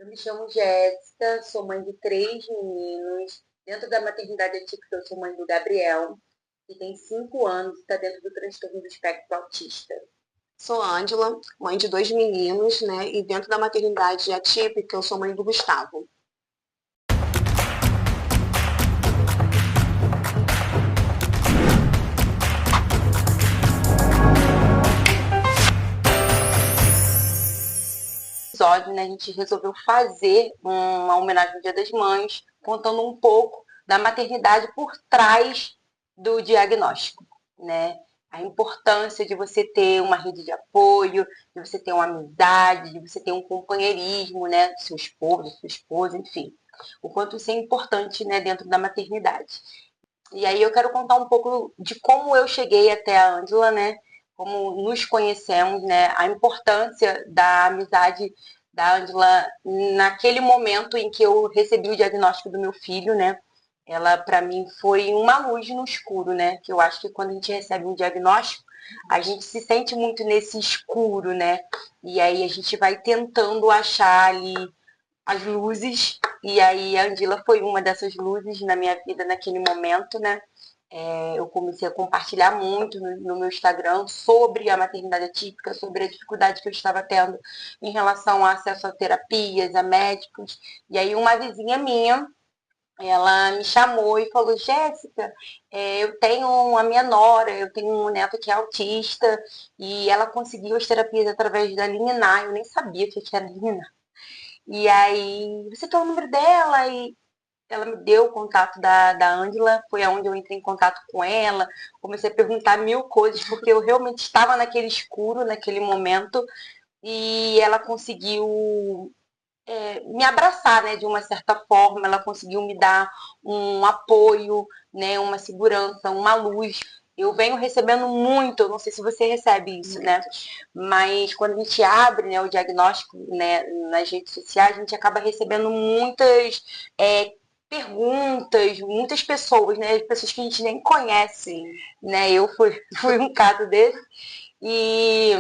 Eu me chamo Jéssica, sou mãe de três meninos. Dentro da maternidade atípica, eu sou mãe do Gabriel, que tem 5 anos e está dentro do transtorno do espectro autista. Sou Ângela, mãe de dois meninos, né? E dentro da maternidade atípica, eu sou mãe do Gustavo. Episódio, né, a gente resolveu fazer uma homenagem ao Dia das Mães, contando um pouco da maternidade por trás do diagnóstico, né? A importância de você ter uma rede de apoio, de você ter uma amizade, de você ter um companheirismo, né, do seu esposo, da sua esposa, enfim. O quanto isso é importante, né, dentro da maternidade. E aí eu quero contar um pouco de como eu cheguei até a Ângela, né? Como nos conhecemos, né? A importância da amizade da Ângela naquele momento em que eu recebi o diagnóstico do meu filho, né? Ela, para mim, foi uma luz no escuro, né? Que eu acho que quando a gente recebe um diagnóstico, a gente se sente muito nesse escuro, né? E aí a gente vai tentando achar ali as luzes, e aí a Andila foi uma dessas luzes na minha vida naquele momento, né? Eu comecei a compartilhar muito no meu Instagram sobre a maternidade atípica, sobre a dificuldade que eu estava tendo em relação ao acesso a terapias, a médicos. E aí uma vizinha minha, ela me chamou e falou: Jéssica, eu tenho a minha nora, eu tenho um neto que é autista, e ela conseguiu as terapias através da Liminar. Eu nem sabia o que era Liminar. E aí, você tem o número dela? E ela me deu o contato da Ângela, foi aonde eu entrei em contato com ela, comecei a perguntar mil coisas, porque eu realmente estava naquele escuro, naquele momento, e ela conseguiu me abraçar, né, de uma certa forma, ela conseguiu me dar um apoio, né, uma segurança, uma luz. Eu venho recebendo muito, eu não sei se você recebe isso, né? Mas quando a gente abre, né, o diagnóstico, né, nas redes sociais, a gente acaba recebendo muitas perguntas, muitas pessoas, né, pessoas que a gente nem conhece, né? Eu fui um caso desse. E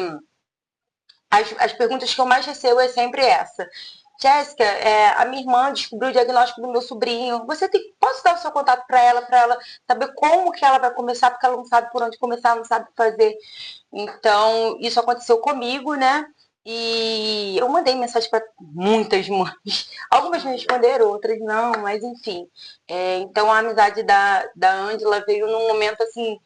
as perguntas que eu mais recebo é sempre essa. Jéssica, a minha irmã descobriu o diagnóstico do meu sobrinho. Posso dar o seu contato para ela saber como que ela vai começar, porque ela não sabe por onde começar, não sabe o que fazer. Então, isso aconteceu comigo, né? E eu mandei mensagem para muitas mães. Algumas me responderam, outras não, mas enfim. Então, a amizade da Ângela veio num momento assim,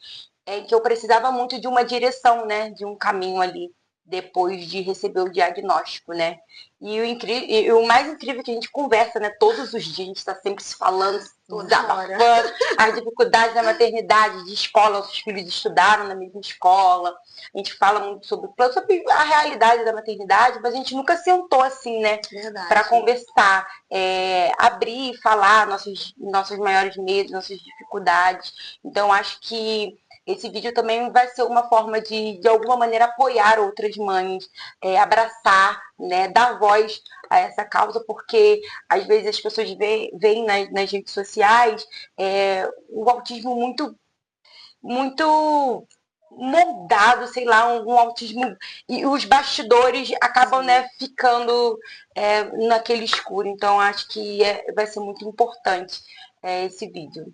que eu precisava muito de uma direção, né? De um caminho ali, depois de receber o diagnóstico, né? E o mais incrível é que a gente conversa, né? Todos os dias, a gente está sempre se falando, desabafando, as dificuldades da maternidade, de escola, nossos filhos estudaram na mesma escola, a gente fala muito sobre a realidade da maternidade, mas a gente nunca sentou assim, né? Para conversar, abrir e falar nossos maiores medos, nossas dificuldades. Então, acho que esse vídeo também vai ser uma forma de alguma maneira, apoiar outras mães, abraçar, né, dar voz a essa causa, porque às vezes as pessoas veem nas redes sociais o autismo muito moldado, sei lá, um autismo, e os bastidores acabam, né, ficando naquele escuro. Então acho que vai ser muito importante esse vídeo.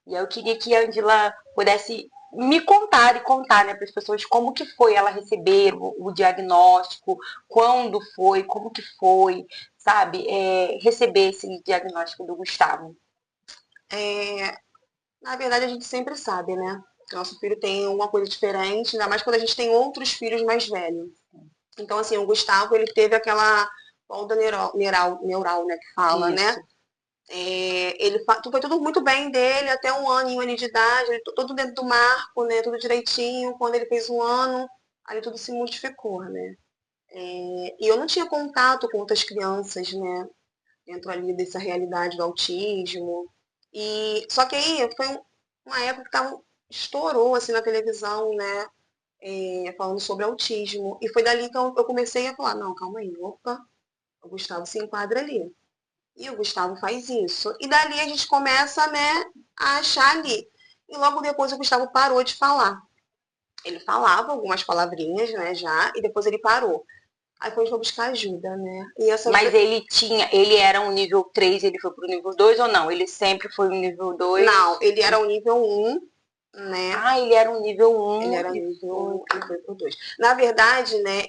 E eu queria que a Angela pudesse me contar e contar, né, para as pessoas como que foi ela receber o diagnóstico, quando foi, como que foi, sabe, receber esse diagnóstico do Gustavo. Na verdade, a gente sempre sabe, né? Que nosso filho tem uma coisa diferente, ainda mais quando a gente tem outros filhos mais velhos. Então, assim, o Gustavo, ele teve aquela volta neural, né, que fala, Isso. né? Foi tudo muito bem dele, até um aninho ali de idade, ele, todo dentro do marco, né? Tudo direitinho. Quando ele fez 1 ano, aí tudo se modificou, né? E eu não tinha contato com outras crianças, né? Dentro ali dessa realidade do autismo. Só que aí foi uma época que estourou assim na televisão, né? Falando sobre autismo. E foi dali que eu comecei a falar, não, calma aí, opa, o Gustavo se enquadra ali. E o Gustavo faz isso. E dali a gente começa, né, a achar ali. E logo depois o Gustavo parou de falar. Ele falava algumas palavrinhas, né, já, e depois ele parou. Aí foi pra buscar ajuda, né? E essa Mas ajuda... ele era um nível 3, ele foi pro nível 2 ou não? Ele sempre foi um nível 2? Não, ele era o nível 1, né? Ah, ele era um nível Ele 1 era e nível foi 1 e foi pro 2. Na verdade, né,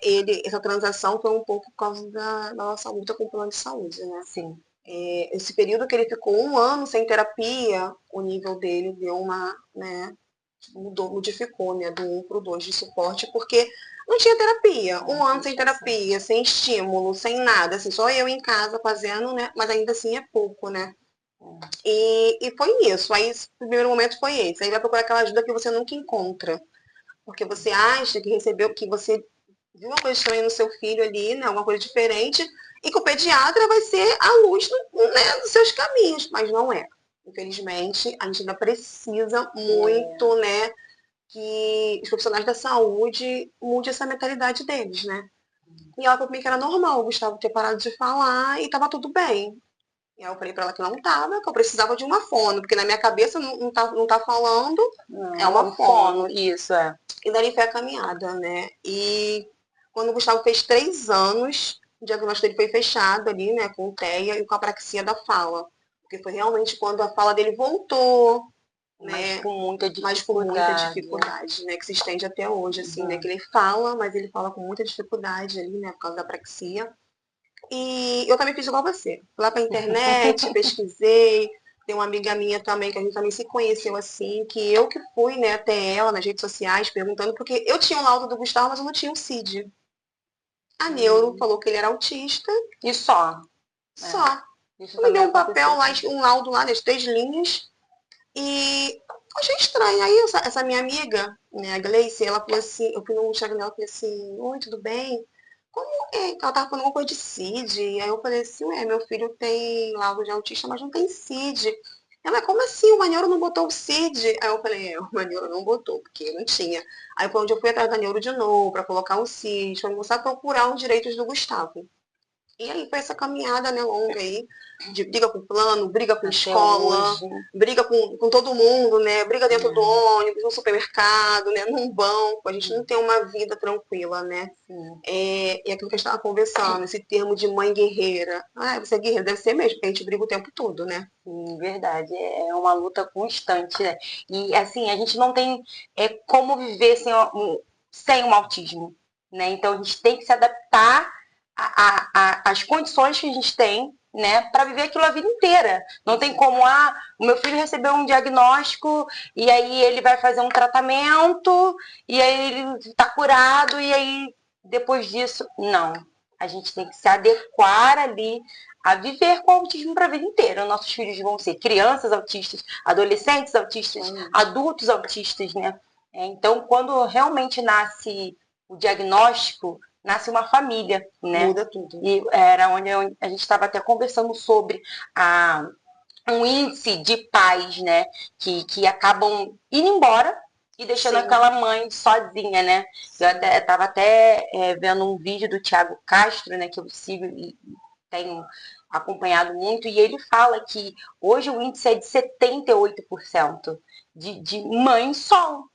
essa transação foi um pouco por causa da nossa luta com o plano de saúde, né? Sim. Esse período que ele ficou 1 ano sem terapia, o nível dele deu uma, né, mudou, modificou, né, do 1 pro 2 de suporte, porque não tinha terapia. 1 ano sem terapia, sem estímulo, sem nada, assim, só eu em casa fazendo, né, mas ainda assim é pouco, né? E foi isso. Aí, o primeiro momento foi esse. Aí vai procurar aquela ajuda que você nunca encontra. Porque você acha que recebeu, que você viu uma coisa estranha no seu filho ali, né, alguma coisa diferente, e que o pediatra vai ser a luz, né, dos seus caminhos, mas não é. Infelizmente, a gente ainda precisa muito, né, que os profissionais da saúde mudem essa mentalidade deles, né? E ela falou pra mim que era normal o Gustavo ter parado de falar e tava tudo bem. E aí eu falei pra ela que não tava, que eu precisava de uma fono, porque na minha cabeça não tá falando, Não, é uma um fono. fono, isso, é. E dali foi a caminhada, né? E quando o Gustavo fez 3 anos, o diagnóstico dele foi fechado ali, né, com TEA e com apraxia da fala. Porque foi realmente quando a fala dele voltou, Mas né? com muita Mas com muita dificuldade. dificuldade, né? Que se estende até hoje, assim, né? Que ele fala, mas ele fala com muita dificuldade ali, né? Por causa da apraxia. E eu também fiz igual você. Fui lá pra internet, pesquisei. Tem uma amiga minha também, que a gente também se conheceu assim, que eu que fui, né, até ela nas redes sociais, perguntando, porque eu tinha o laudo do Gustavo, mas eu não tinha o CID. A neuro falou que ele era autista. E só. Só. Isso Me deu também um papel aconteceu. lá, um laudo lá, das 3 linhas. E achei estranho. Aí essa minha amiga, né, a Gleice, ela falou assim, eu fui no Instagram dela e falei assim, oi, tudo bem? Como é? Ela tava falando alguma coisa de CID. Aí eu falei assim, ué, meu filho tem laudo de autista, mas não tem CID. Ela, como assim? O Maneiro não botou o CID? Aí eu falei, o Maneiro não botou, porque não tinha. Aí foi onde eu fui atrás da Neuro de novo, para colocar o CID, para começar a procurar os direitos do Gustavo. E aí foi essa caminhada, né, longa aí, de briga com o plano, briga com Até escola, hoje. briga com todo mundo, né? Briga dentro do ônibus, no supermercado, né? Num banco. A gente não tem uma vida tranquila, né? E aquilo que a gente estava conversando, esse termo de mãe guerreira. Ah, você é guerreira, deve ser mesmo, porque a gente briga o tempo todo, né? Sim, verdade. É uma luta constante, né? E assim, a gente não tem como viver sem um autismo, né? Então a gente tem que se adaptar às condições que a gente tem, né, para viver aquilo a vida inteira. Não tem como, o meu filho recebeu um diagnóstico e aí ele vai fazer um tratamento e aí ele está curado e aí depois disso, não. A gente tem que se adequar ali a viver com autismo para a vida inteira. Nossos filhos vão ser crianças autistas, adolescentes autistas, adultos autistas, né? Então, quando realmente nasce o diagnóstico, nasce uma família, né? Muda tudo. E era onde a gente estava até conversando sobre um índice de pais, né? Que acabam indo embora e deixando Sim. aquela mãe sozinha, né? Eu estava até vendo um vídeo do Thiago Castro, né? Que eu sigo e tenho acompanhado muito, e ele fala que hoje o índice é de 78% de mãe solo,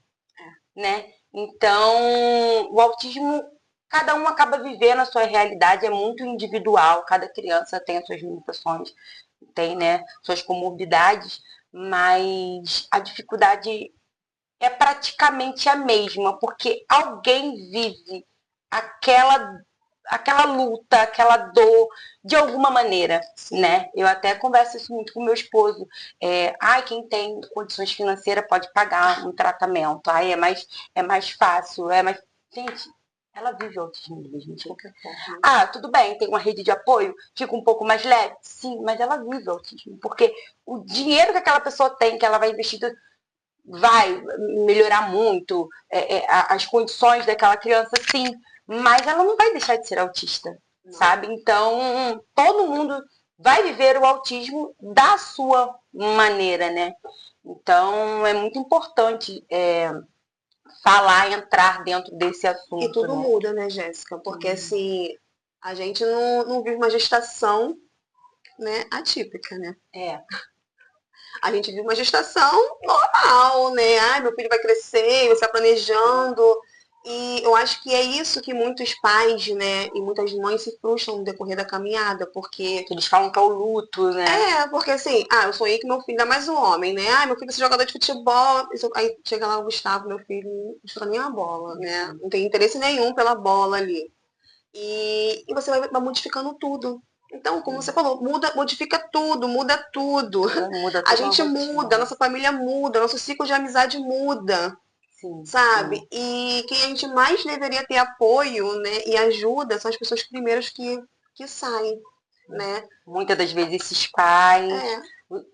né? Então, o autismo, cada um acaba vivendo a sua realidade, é muito individual, cada criança tem as suas limitações, tem, né, suas comorbidades, mas a dificuldade é praticamente a mesma, porque alguém vive aquela luta, aquela dor, de alguma maneira, né? Eu até converso isso muito com meu esposo. Quem tem condições financeiras pode pagar um tratamento. É mais fácil, é mais... Gente, ela vive autismo, gente. Tudo bem, tem uma rede de apoio, fica um pouco mais leve. Sim, mas ela vive autismo. Porque o dinheiro que aquela pessoa tem, que ela vai investir, vai melhorar muito as condições daquela criança, sim, mas ela não vai deixar de ser autista, sabe? Então, todo mundo vai viver o autismo da sua maneira, né? Então, é muito importante falar, entrar dentro desse assunto. E tudo muda, né, Jéssica? Porque, assim, a gente não vive uma gestação, né, atípica, né? A gente vive uma gestação normal, né? Ai, meu filho vai crescer, você está planejando. E eu acho que é isso que muitos pais, né, e muitas mães se frustram no decorrer da caminhada, porque Eles falam que é o luto, né? porque assim, eu sonhei que meu filho, ainda mais um homem, né? Meu filho vai ser jogador de futebol. Aí chega lá o Gustavo, meu filho, não joga nem a bola, né? Não tem interesse nenhum pela bola ali. E você vai modificando tudo. Então, como você falou, modifica tudo, muda tudo. Muda A toda uma gente muda, a rotina. nossa família muda, nosso ciclo de amizade muda, Sim, sabe? sim. E quem a gente mais deveria ter apoio, né, e ajuda são as pessoas primeiras que saem, né? Muitas das vezes esses pais, É,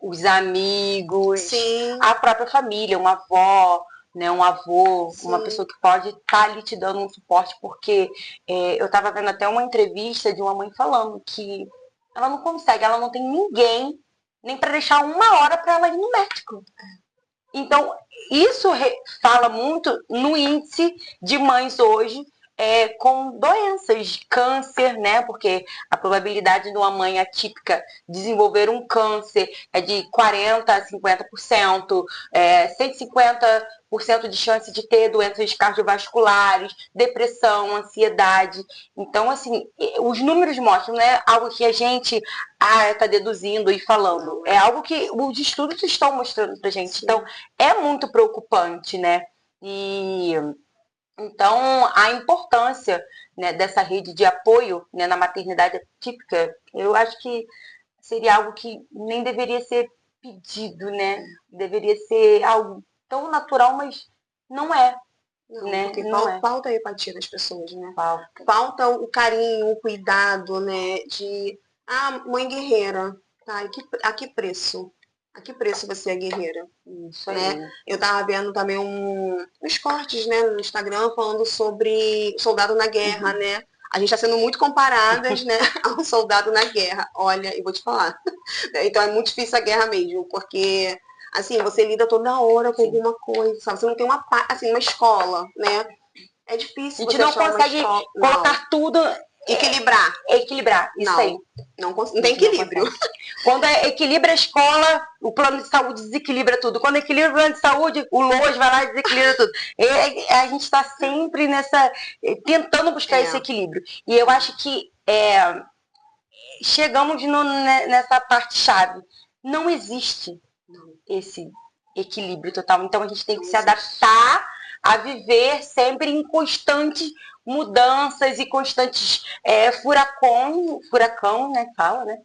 os amigos, sim, a própria família, uma avó, né, um avô, uma sim. pessoa que pode estar ali te dando um suporte, porque eu estava vendo até uma entrevista de uma mãe falando que ela não consegue, ela não tem ninguém nem para deixar uma hora para ela ir no médico. Então, isso fala muito no índice de mães hoje com doenças, câncer, né? Porque a probabilidade de uma mãe atípica desenvolver um câncer é de 40% a 50%, 150% de chance de ter doenças cardiovasculares, depressão, ansiedade. Então, assim, os números mostram, não é algo que a gente está deduzindo e falando. É algo que os estudos estão mostrando pra gente. Então, é muito preocupante, né? E então a importância, né, dessa rede de apoio, né, na maternidade típica, eu acho que seria algo que nem deveria ser pedido, né? Deveria ser algo tão natural, mas não é, Não, né? porque Não é. falta a empatia das pessoas, né? Falta. Falta o carinho, o cuidado, né? De, mãe guerreira, tá? A que preço? A que preço você é guerreira, Isso aí. né? Eu tava vendo também uns cortes, né, no Instagram falando sobre soldado na guerra, né? A gente está sendo muito comparadas, né, ao soldado na guerra. Olha, eu vou te falar. Então é muito difícil a guerra mesmo, porque assim, você lida toda hora com alguma coisa, sabe? Você não tem assim, uma escola, né? É A difícil gente você não achar uma consegue escola. Não. colocar tudo, Equilibrar. equilibrar. Isso aí. Não. Não, A não tem gente não equilíbrio. consegue. Quando equilibra a escola, o plano de saúde desequilibra tudo. Quando equilibra o plano de saúde, o LOAS vai lá e desequilibra tudo. A gente está sempre tentando buscar esse equilíbrio. E eu acho que chegamos nessa parte chave. Não existe esse equilíbrio total. Então a gente tem que se adaptar a viver sempre em constantes mudanças e constantes furacão, né? Fala, né?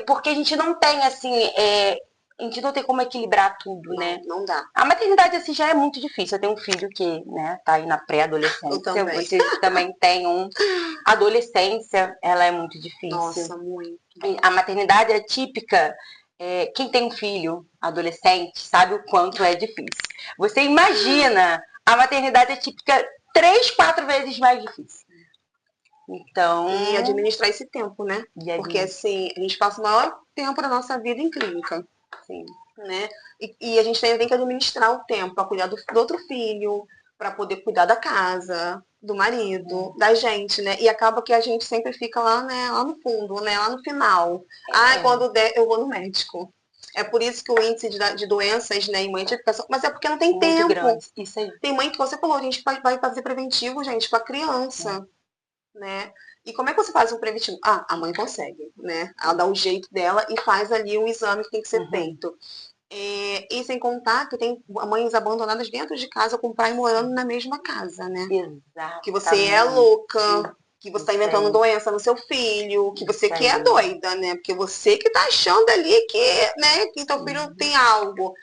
Porque a gente não tem assim, a gente não tem como equilibrar tudo, né? Não dá. A maternidade assim já é muito difícil. Eu tenho um filho que, né, tá aí na pré-adolescência. Eu também. Você também tem um. A adolescência, ela é muito difícil. Nossa, muito. A maternidade é típica. Quem tem um filho adolescente sabe o quanto é difícil. Você imagina a maternidade é típica 3, 4 vezes mais difícil. Então. E administrar esse tempo, né? Porque assim, a gente passa o maior tempo da nossa vida em clínica. Sim. Né? E a gente tem que administrar o tempo para cuidar do outro filho, para poder cuidar da casa, do marido, da gente, né? E acaba que a gente sempre fica lá, né, lá no fundo, né, lá no final. Quando der, eu vou no médico. É por isso que o índice de doenças, né, em mãe de educação, mas é porque não tem muito tempo. Grande. Isso aí. Tem mãe que você falou, a gente vai fazer preventivo, gente, com a criança, né? E como é que você faz um preventivo? A mãe consegue, né? Ela dá o jeito dela e faz ali o exame que tem que ser feito. E sem contar que tem mães abandonadas dentro de casa com o pai morando na mesma casa, né? Exato. Que você é louca, que você está inventando doença no seu filho, que você que é doida, né? Porque você que tá achando ali que teu filho tem algo.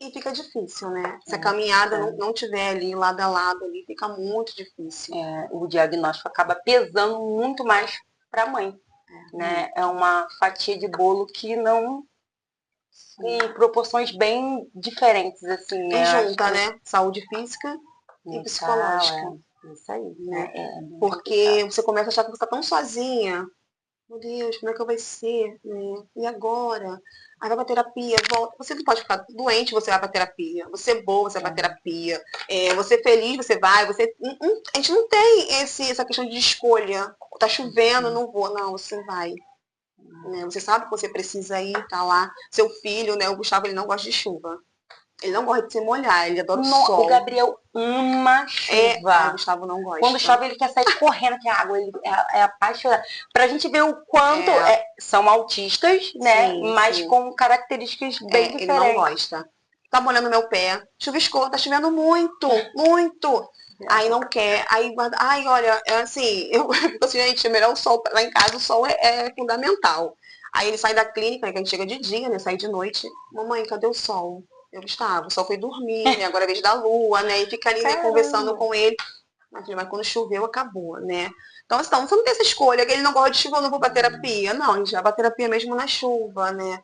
E fica difícil, né? Se a caminhada não tiver ali lado a lado, ali fica muito difícil. O diagnóstico acaba pesando muito mais para a mãe, né? É uma fatia de bolo que não com proporções bem diferentes, assim, né? E junta, né? Saúde física e psicológica. Isso aí, né? Porque você começa a achar que você está tão sozinha. Meu Deus, como é que vai ser? Né? E agora? Aí vai pra terapia, volta. Você não pode ficar doente, você vai pra terapia. Você é boa, você vai pra terapia. Você é feliz, você vai. A gente não tem essa questão de escolha. Tá chovendo, não vou. Não, você vai. Né? Você sabe que você precisa ir, tá lá. Seu filho, né? O Gustavo, ele não gosta de chuva. Ele não gosta de se molhar, ele adora o O sol. Gabriel ama Ai, chuva. Gustavo não gosta. Quando chove, ele quer sair correndo, que a água ele é apaixonado. Pra gente ver o quanto são autistas, né? Sim, mas sim. com características bem diferentes. Ele não gosta. Tá molhando meu pé, chuviscou, tá chovendo muito, muito. Aí não quer, aí guarda. Ai, olha, é assim, eu fico assim, gente, é melhor o sol. Lá em casa o sol é fundamental. Aí ele sai da clínica, né, que a gente chega de dia, né? Sai de noite. Mamãe, cadê o sol? Eu, Gustavo, o sol foi dormir, né? Agora é a vez da lua, né? E fica ali, né, conversando com ele. Mas quando choveu, acabou, né? Então, assim, você não tem essa escolha, que ele não gosta de chuva, eu não vou pra terapia. Não, a gente vai pra terapia mesmo na chuva, né?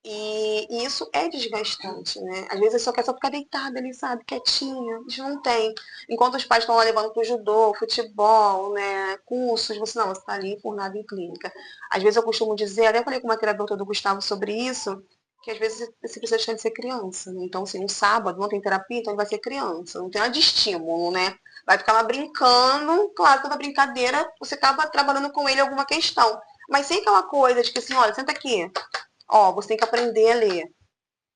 E isso é desgastante, né? Às vezes a pessoa quer só ficar deitada ali, sabe? Quietinha. A gente não tem. Enquanto os pais estão lá levando pro judô, futebol, né? Cursos, você tá ali nada em clínica. Às vezes eu costumo dizer, até falei com uma terapeuta do Gustavo sobre isso, que às vezes você precisa deixar de ser criança, né? Então, assim, um sábado não tem terapia, então ele vai ser criança. Não tem nada de estímulo, né? Vai ficar lá brincando, claro, toda brincadeira, você acaba trabalhando com ele alguma questão. Mas sem aquela coisa de que assim, olha, senta aqui, ó, você tem que aprender a ler.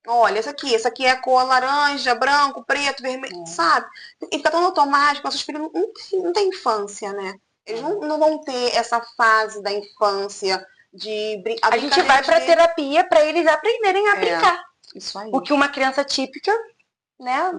Olha, essa aqui é a cor laranja, branco, preto, vermelho, sabe? E fica tão automático, nossos filhos não têm infância, né? Eles não vão ter essa fase da infância de a gente vai pra terapia pra eles aprenderem a brincar. Isso aí. O que uma criança típica, né,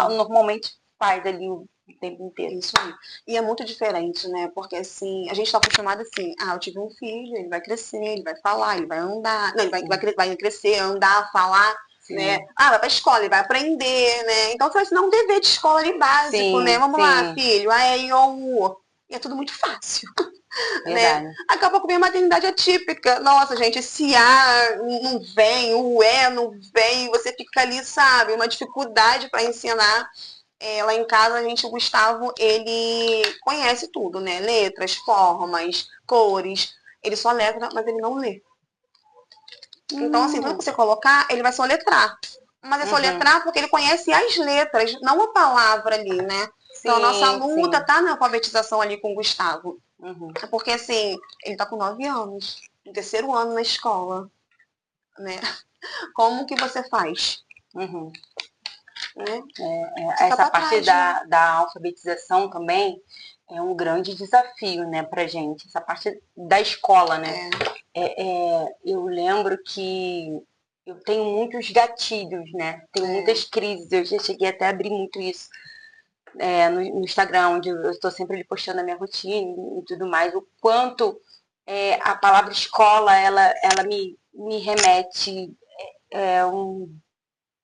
normalmente faz ali o tempo inteiro. Isso aí. E é muito diferente, né? Porque assim, a gente está acostumado assim, eu tive um filho, ele vai crescer, ele vai falar, ele vai andar, não, ele vai crescer, andar, falar, sim, né? Vai pra escola, ele vai aprender, né? Então você vai ensinar um dever de escola ali básico, sim, né? Vamos lá, filho, aí, ou e é tudo muito fácil. Né? Acaba com a maternidade atípica. Nossa, gente, esse A não vem, o E não vem, você fica ali, sabe, uma dificuldade para ensinar. Lá em casa, o Gustavo, ele conhece tudo, né? Letras, formas, cores. Ele só letra, mas ele não lê. Então, assim, tudo que você colocar, ele vai soletrar. Mas é soletrar porque ele conhece as letras, não a palavra ali, né? Então, a nossa luta tá na alfabetização ali com o Gustavo. Porque, assim, ele tá com 9 anos, no 3º ano na escola, né? Como que você faz? Né? Essa parte da alfabetização também é um grande desafio, né, pra gente. Essa parte da escola, né? Eu lembro que eu tenho muitos gatilhos, né? Tenho muitas crises. Eu já cheguei até a abrir muito isso no Instagram, onde eu estou sempre postando a minha rotina e tudo mais. O quanto a palavra escola, ela me remete um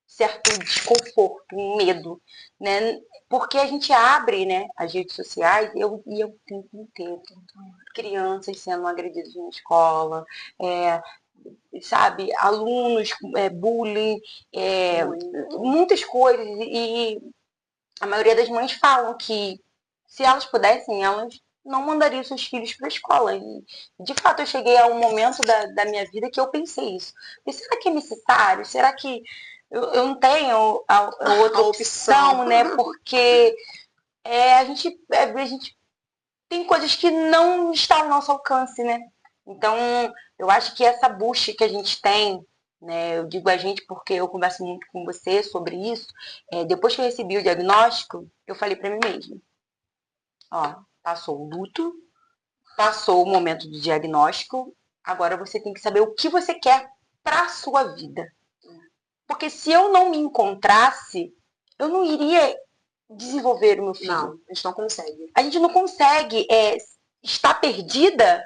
certo desconforto, um medo, né? Porque a gente abre, né, as redes sociais e eu o tempo inteiro crianças sendo agredidas na escola, sabe, alunos, bullying, muitas coisas, e a maioria das mães falam que se elas pudessem, elas não mandariam seus filhos para a escola. E, de fato, eu cheguei a um momento da minha vida que eu pensei isso. E será que é necessário? Será que eu não tenho a outra opção, né? Porque a gente tem coisas que não estão ao nosso alcance, né? Então, eu acho que essa busca que a gente tem, né, eu digo a gente porque eu converso muito com você sobre isso, depois que eu recebi o diagnóstico, eu falei para mim mesma, passou o luto, passou o momento do diagnóstico, agora você tem que saber o que você quer para a sua vida. Porque se eu não me encontrasse, eu não iria desenvolver o meu filho. Não, a gente não consegue. A gente não consegue estar perdida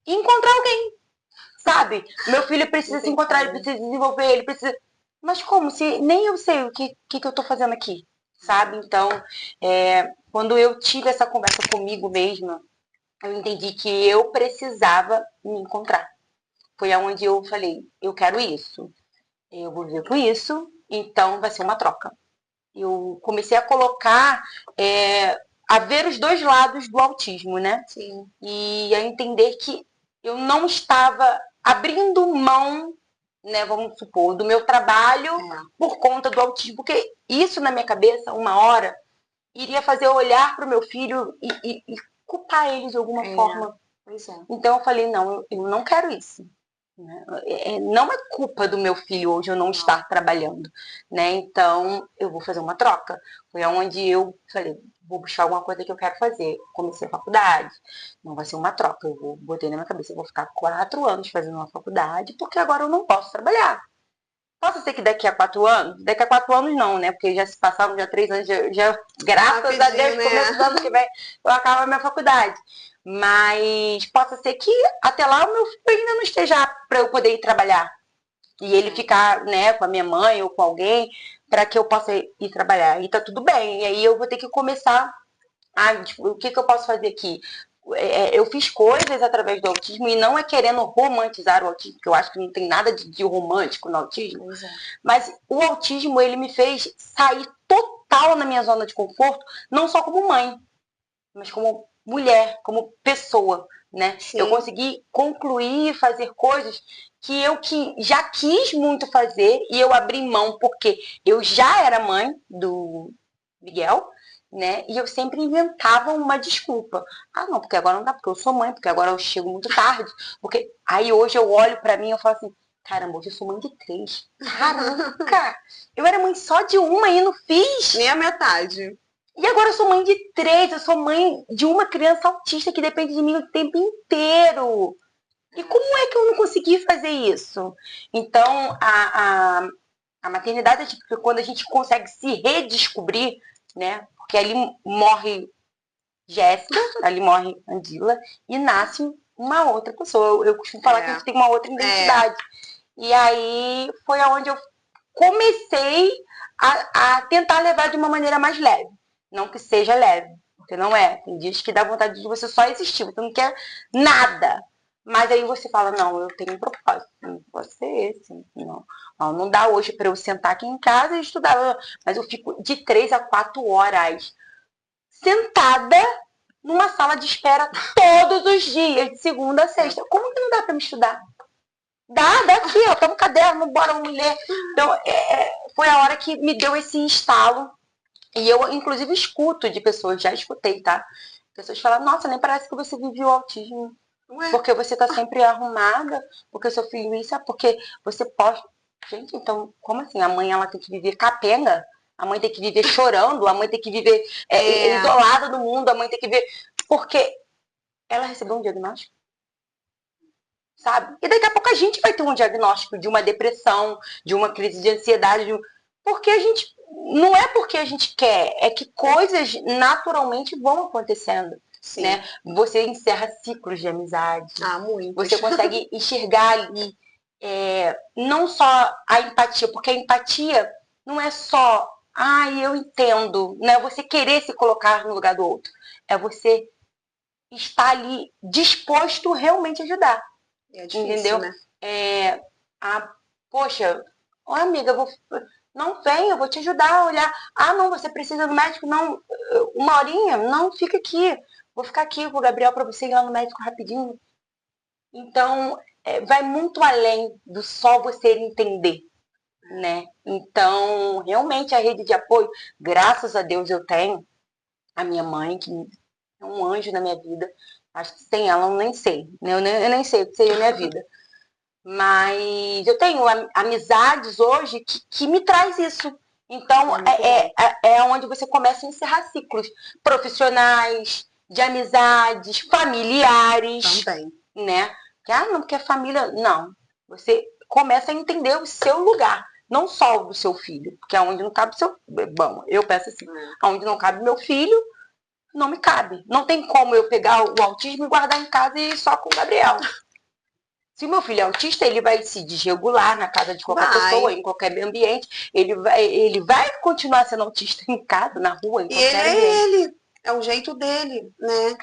e encontrar alguém, sabe? Meu filho precisa se encontrar, ele precisa desenvolver, ele precisa... Mas como? Se nem eu sei o que eu tô fazendo aqui, sabe? Então, quando eu tive essa conversa comigo mesma, eu entendi que eu precisava me encontrar. Foi aonde eu falei, eu quero isso, eu vou viver com isso, então vai ser uma troca. Eu comecei a colocar, a ver os dois lados do autismo, né? Sim. E a entender que eu não estava abrindo mão, né, vamos supor, do meu trabalho por conta do autismo, porque isso na minha cabeça, uma hora, iria fazer eu olhar para o meu filho e culpar ele de alguma forma. Pois é. Então eu falei, não, eu não quero isso. Né? Não é culpa do meu filho hoje eu não estar trabalhando, né? Então eu vou fazer uma troca. Foi onde eu falei, vou buscar alguma coisa que eu quero fazer. Comecei a faculdade, não vai ser uma troca. Botei na minha cabeça, eu vou ficar 4 anos fazendo uma faculdade, porque agora eu não posso trabalhar. Posso ser que daqui a 4 anos? Daqui a 4 anos não, né? Porque já se passaram já 3 anos, graças a Deus, né? começo do ano que vem, eu acabo a minha faculdade. Mas possa ser que até lá o meu filho ainda não esteja para eu poder ir trabalhar. E ele ficar, né, com a minha mãe ou com alguém, para que eu possa ir trabalhar. E tá tudo bem. E aí eu vou ter que começar tipo, o que, que eu posso fazer aqui? Eu fiz coisas através do autismo e não é querendo romantizar o autismo, porque eu acho que não tem nada de romântico no autismo. Mas o autismo, ele me fez sair total na minha zona de conforto, não só como mãe, mas como mulher, como pessoa, né? Sim. Eu consegui concluir e fazer coisas que eu já quis muito fazer e eu abri mão porque eu já era mãe do Miguel, né? E eu sempre inventava uma desculpa. Ah, não, porque agora não dá, porque eu sou mãe, porque agora eu chego muito tarde. Porque aí hoje eu olho pra mim e eu falo assim, caramba, hoje eu sou mãe de 3. Caraca! Eu era mãe só de uma e não fiz. Nem a metade. E agora eu sou mãe de 3, eu sou mãe de uma criança autista que depende de mim o tempo inteiro. E como é que eu não consegui fazer isso? Então, a maternidade é tipo quando a gente consegue se redescobrir, né? Porque ali morre Jéssica, ali morre Andila, e nasce uma outra pessoa. Eu costumo falar que a gente tem uma outra identidade. E aí foi aonde eu comecei a tentar levar de uma maneira mais leve. Não que seja leve, porque não é. Tem dias que dá vontade de você só existir, você não quer nada. Mas aí você fala, não, eu tenho um propósito, não pode ser esse. Não dá hoje para eu sentar aqui em casa e estudar. Mas eu fico de 3 a 4 horas sentada numa sala de espera todos os dias, de segunda a sexta. Como que não dá para me estudar? Dá aqui, ó, toma um caderno, bora, vamos ler. Então, foi a hora que me deu esse estalo. E eu, inclusive, escuto de pessoas, já escutei, tá? Pessoas falam, nossa, nem parece que você vive o autismo. Porque você tá sempre arrumada, porque seu filho isso, porque você pode... Gente, então, como assim? A mãe, ela tem que viver capenga? A mãe tem que viver chorando? A mãe tem que viver isolada do mundo? A mãe tem que viver... Porque ela recebeu um diagnóstico. Sabe? E daqui a pouco a gente vai ter um diagnóstico de uma depressão, de uma crise de ansiedade, porque a gente não é porque a gente quer, é que coisas naturalmente vão acontecendo. Sim. Né? Você encerra ciclos de amizade. Muito. Você consegue enxergar ali não só a empatia, porque a empatia não é só, eu entendo, não é você querer se colocar no lugar do outro. É você estar ali disposto realmente a ajudar. É difícil, entendeu? Né? Poxa, amiga, não vem, eu vou te ajudar a olhar. Não, você precisa do médico? Não, uma horinha? Não, fica aqui. Vou ficar aqui com o Gabriel para você ir lá no médico rapidinho. Então, vai muito além do só você entender, né? Então, realmente a rede de apoio, graças a Deus eu tenho a minha mãe, que é um anjo na minha vida. Acho que sem ela eu nem sei, né? Eu nem sei o que seria a minha vida. Mas eu tenho amizades hoje que me traz isso. Então, é onde você começa a encerrar ciclos profissionais, de amizades, familiares. Também. Né? Não, porque é família. Não. Você começa a entender o seu lugar. Não só o do seu filho. Porque aonde não cabe o seu... Bom, eu penso assim. Aonde não cabe meu filho, não me cabe. Não tem como eu pegar o autismo e guardar em casa e ir só com o Gabriel. Se o meu filho é autista, ele vai se desregular na casa de qualquer pessoa, em qualquer ambiente. Ele vai continuar sendo autista em casa, na rua, em qualquer ambiente. É o jeito dele, né?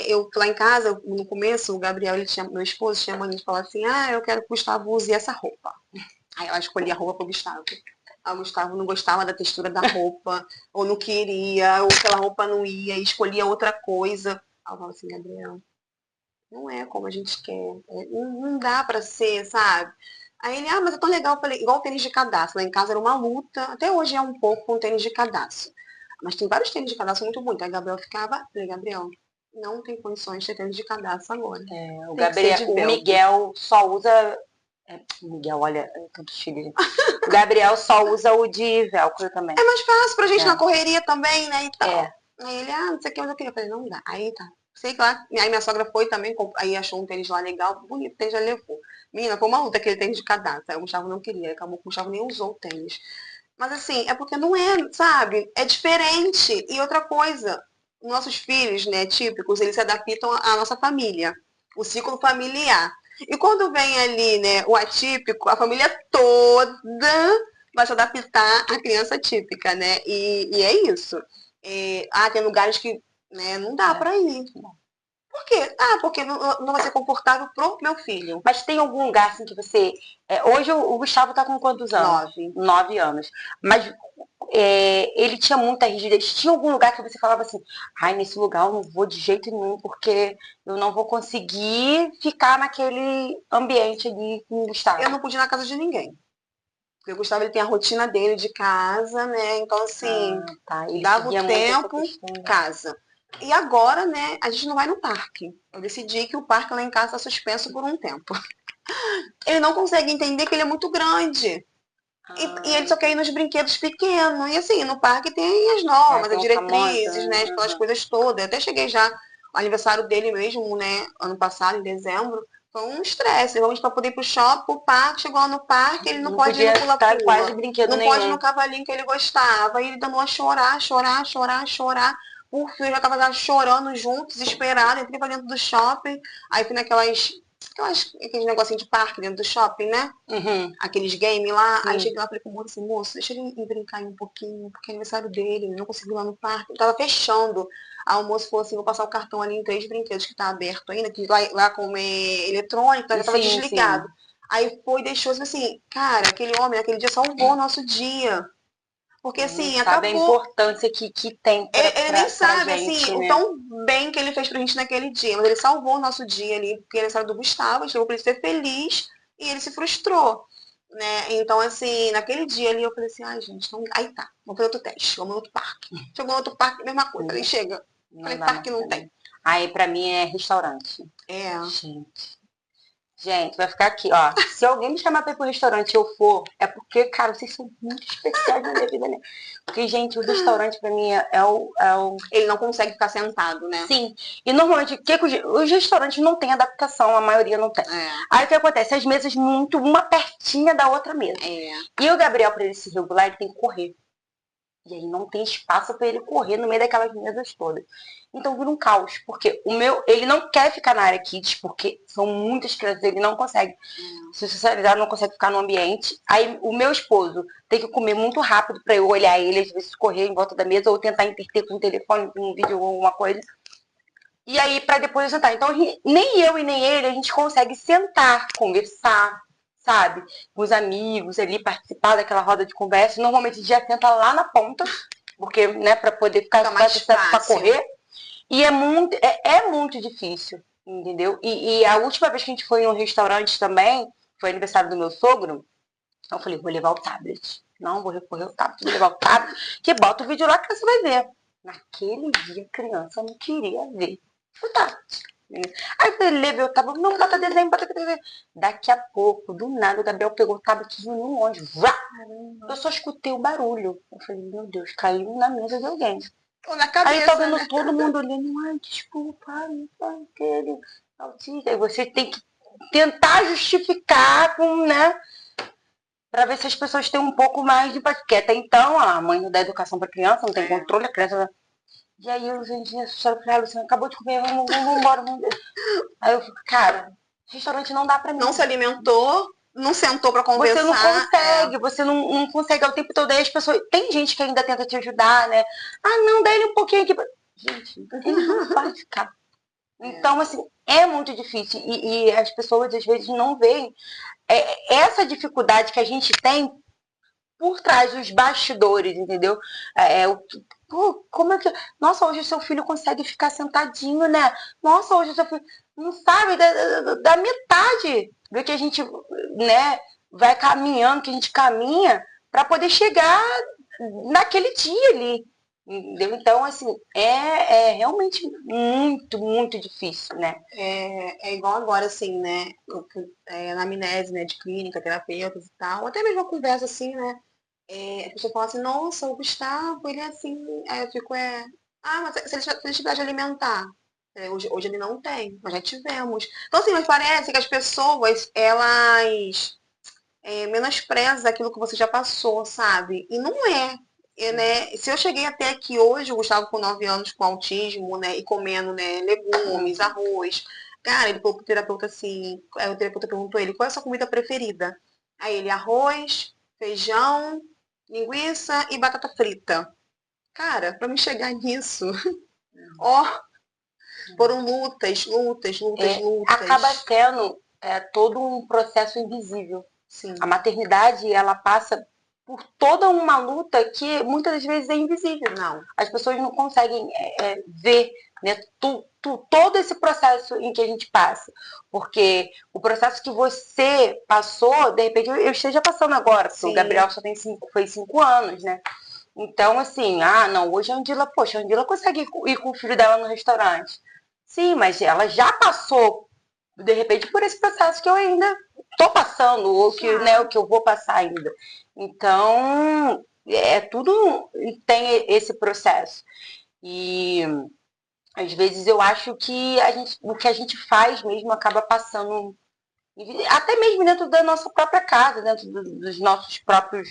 Eu lá em casa, no começo, o Gabriel, meu esposo, tinha mania de falar assim, eu quero que o Gustavo use essa roupa. Aí ela escolhia a roupa pro Gustavo. Aí o Gustavo não gostava da textura da roupa, ou não queria, ou aquela roupa não ia, e escolhia outra coisa. Aí eu falava assim, Gabriel, não é como a gente quer. Não dá pra ser, sabe? Aí ele, mas é tão legal. Eu falei, igual o tênis de cadastro. Lá em casa era uma luta. Até hoje é um pouco com tênis de cadastro. Mas tem vários tênis de cadastro muito bons. Aí Gabriel ficava, falei, Gabriel, Não tem condições de ter tênis de cadastro agora. O Miguel só usa... Miguel, olha, tantos filhos. O Gabriel só usa o de velcro também. É mais fácil pra gente na correria também, né? E tal. É. Aí ele, não sei o que, mas eu queria. Eu falei, não dá. Aí tá. Sei que lá. Aí minha sogra foi também, aí achou um tênis lá legal, bonito, o tênis já levou. Menina, foi uma luta aquele tênis de cadastro. Aí o Gustavo não queria, acabou que o Gustavo nem usou o tênis. Mas assim, é porque não é, sabe? É diferente. E outra coisa, nossos filhos, né, típicos, eles se adaptam à nossa família, o ciclo familiar. E quando vem ali, né, o atípico, a família toda vai se adaptar à criança típica, né? E é isso. Tem lugares que, né, não dá para ir. Por quê? Porque não vai ser confortável pro meu filho. Mas tem algum lugar assim que você... hoje o Gustavo tá com quantos anos? 9. 9 anos. Mas ele tinha muita rigidez. Tinha algum lugar que você falava assim, nesse lugar eu não vou de jeito nenhum, porque eu não vou conseguir ficar naquele ambiente ali com o Gustavo. Eu não podia ir na casa de ninguém. Porque o Gustavo ele tem a rotina dele de casa, né? Então, assim, dava o tempo, casa. E agora, né, a gente não vai no parque. Eu decidi que o parque lá em casa está suspenso por um tempo. Ele não consegue entender que ele é muito grande. E ele só quer ir nos brinquedos pequenos. E assim, no parque tem as normas, as diretrizes, né? Aquelas coisas todas. Eu até cheguei já, o aniversário dele mesmo, né? Ano passado, em dezembro. Foi um estresse. Vamos para poder ir pro shopping, pro parque. Chegou lá no parque, ele não pode ir no pula-pula. Quase brinquedo não nenhum. pode ir no cavalinho que ele gostava. E ele dando a chorar. Por fim, eu já tava chorando junto, desesperado. Entrei pra dentro do shopping. Aí fui aqueles negocinhos de parque dentro do shopping, né? Uhum. Aqueles games lá. Aí cheguei lá e falei com o moço assim, moço, deixa ele ir brincar aí um pouquinho, porque é aniversário dele, ele não conseguiu ir lá no parque. Ele tava fechando. Aí o moço falou assim, vou passar o cartão ali em 3 brinquedos que tá aberto ainda, que lá como é eletrônico, já tava desligado. Sim. Aí foi e deixou assim, cara, aquele homem, aquele dia salvou o nosso dia. Porque assim, sabe a importância que tem pra, ele nem sabe, gente, assim, né? o tão bem que ele fez pra gente naquele dia. Mas ele salvou o nosso dia ali, porque ele saiu do Gustavo, chegou pra ele ser feliz e ele se frustrou. Né? Então, assim, naquele dia ali eu falei assim, gente, não... aí tá, vamos fazer outro teste, vamos no outro parque. Chegou no outro parque, mesma coisa. Falei, chega. Falei, parque não tem. Aí pra mim é restaurante. Gente, vai ficar aqui, ó. Se alguém me chamar pra ir pro restaurante e eu for, é porque, cara, vocês são muito especiais na minha vida, né? Porque, gente, o restaurante pra mim é o... Ele não consegue ficar sentado, né? Sim. E normalmente, os restaurantes não têm adaptação, a maioria não tem. Aí o que acontece? As mesas muito, uma pertinha da outra mesa. E o Gabriel, pra ele se regular, ele tem que correr. E aí não tem espaço para ele correr no meio daquelas mesas todas. Então vira um caos, porque ele não quer ficar na área kids, porque são muitas crianças, ele não consegue se socializar, não consegue ficar no ambiente. Aí o meu esposo tem que comer muito rápido para eu olhar ele, às vezes correr em volta da mesa, ou tentar interter com o telefone, com um vídeo ou alguma coisa. E aí para depois eu sentar. Então nem eu e nem ele, a gente consegue sentar, conversar, sabe? Com os amigos ali, participar daquela roda de conversa. Normalmente a gente já tenta lá na ponta, porque, né, para poder ficar mais fácil para correr. E é muito difícil, entendeu? E a última vez que a gente foi em um restaurante também, foi aniversário do meu sogro, eu falei, vou levar o tablet. Não, vou recorrer ao tablet, vou levar o tablet, que bota o vídeo lá que você vai ver. Naquele dia a criança não queria ver o tablet. Aí eu levei o tablet, não, bota desenho, bota desenho. Daqui a pouco, do nada, o Gabriel pegou o tablet de longe. Eu só escutei o barulho. Eu falei, meu Deus, caiu na mesa de alguém. Na cabeça, aí eu tava vendo todo mundo olhando, desculpa, aquele autista. Aí você tem que tentar justificar com, né? Pra ver se as pessoas têm um pouco mais de empatia. Porque até então, a mãe da educação pra criança, não tem controle, a criança... E aí eu gente assustada, falei, Luciana, acabou de comer, vamos embora. Aí eu fico, cara, restaurante não dá pra mim. Não se alimentou, não sentou pra conversar. Você não consegue ao tempo todo. Aí as pessoas, tem gente que ainda tenta te ajudar, né? Não, dá ele um pouquinho aqui. Gente, ele não vai ficar. Então, assim, é muito difícil. E as pessoas, às vezes, não veem essa dificuldade que a gente tem por trás dos bastidores, entendeu? Como é que... Nossa, hoje o seu filho consegue ficar sentadinho, né? Nossa, hoje o seu filho não sabe da metade do que a gente, né, vai caminhando, que a gente caminha para poder chegar naquele dia ali, Entendeu? Então, assim, é realmente muito, muito difícil, né? É igual agora, assim, né? Na amnese, né? De clínica, terapeutas e tal. Até mesmo uma conversa assim, né? A pessoa fala assim, nossa, o Gustavo, ele é assim. Aí eu fico, mas se ele tiver dificuldade de alimentar. Hoje ele não tem, nós já tivemos. Então, assim, mas parece que as pessoas, elas menosprezam aquilo que você já passou, sabe? E não é. Né? Se eu cheguei até aqui hoje, o Gustavo com 9 anos com autismo, né? E comendo, né, legumes, arroz. Cara, ele falou pro terapeuta assim, o terapeuta perguntou ele, qual é a sua comida preferida? Aí ele, arroz, feijão, linguiça e batata frita. Cara, pra me chegar nisso, ó, foram lutas, lutas, lutas, Acaba lutas. sendo todo um processo invisível. Sim. A maternidade, ela passa por toda uma luta que muitas das vezes é invisível. Não. As pessoas não conseguem ver, né, todo esse processo em que a gente passa. Porque o processo que você passou, de repente eu esteja passando agora, porque Sim. o Gabriel só tem 5 anos, né? Então, assim, não, hoje a Andila consegue ir com o filho dela no restaurante. Sim, mas ela já passou, de repente, por esse processo que eu ainda estou passando, ou que, né, o que eu vou passar ainda. Então, tudo tem esse processo. E às vezes eu acho que o que a gente faz mesmo acaba passando, até mesmo dentro da nossa própria casa, dentro dos nossos próprios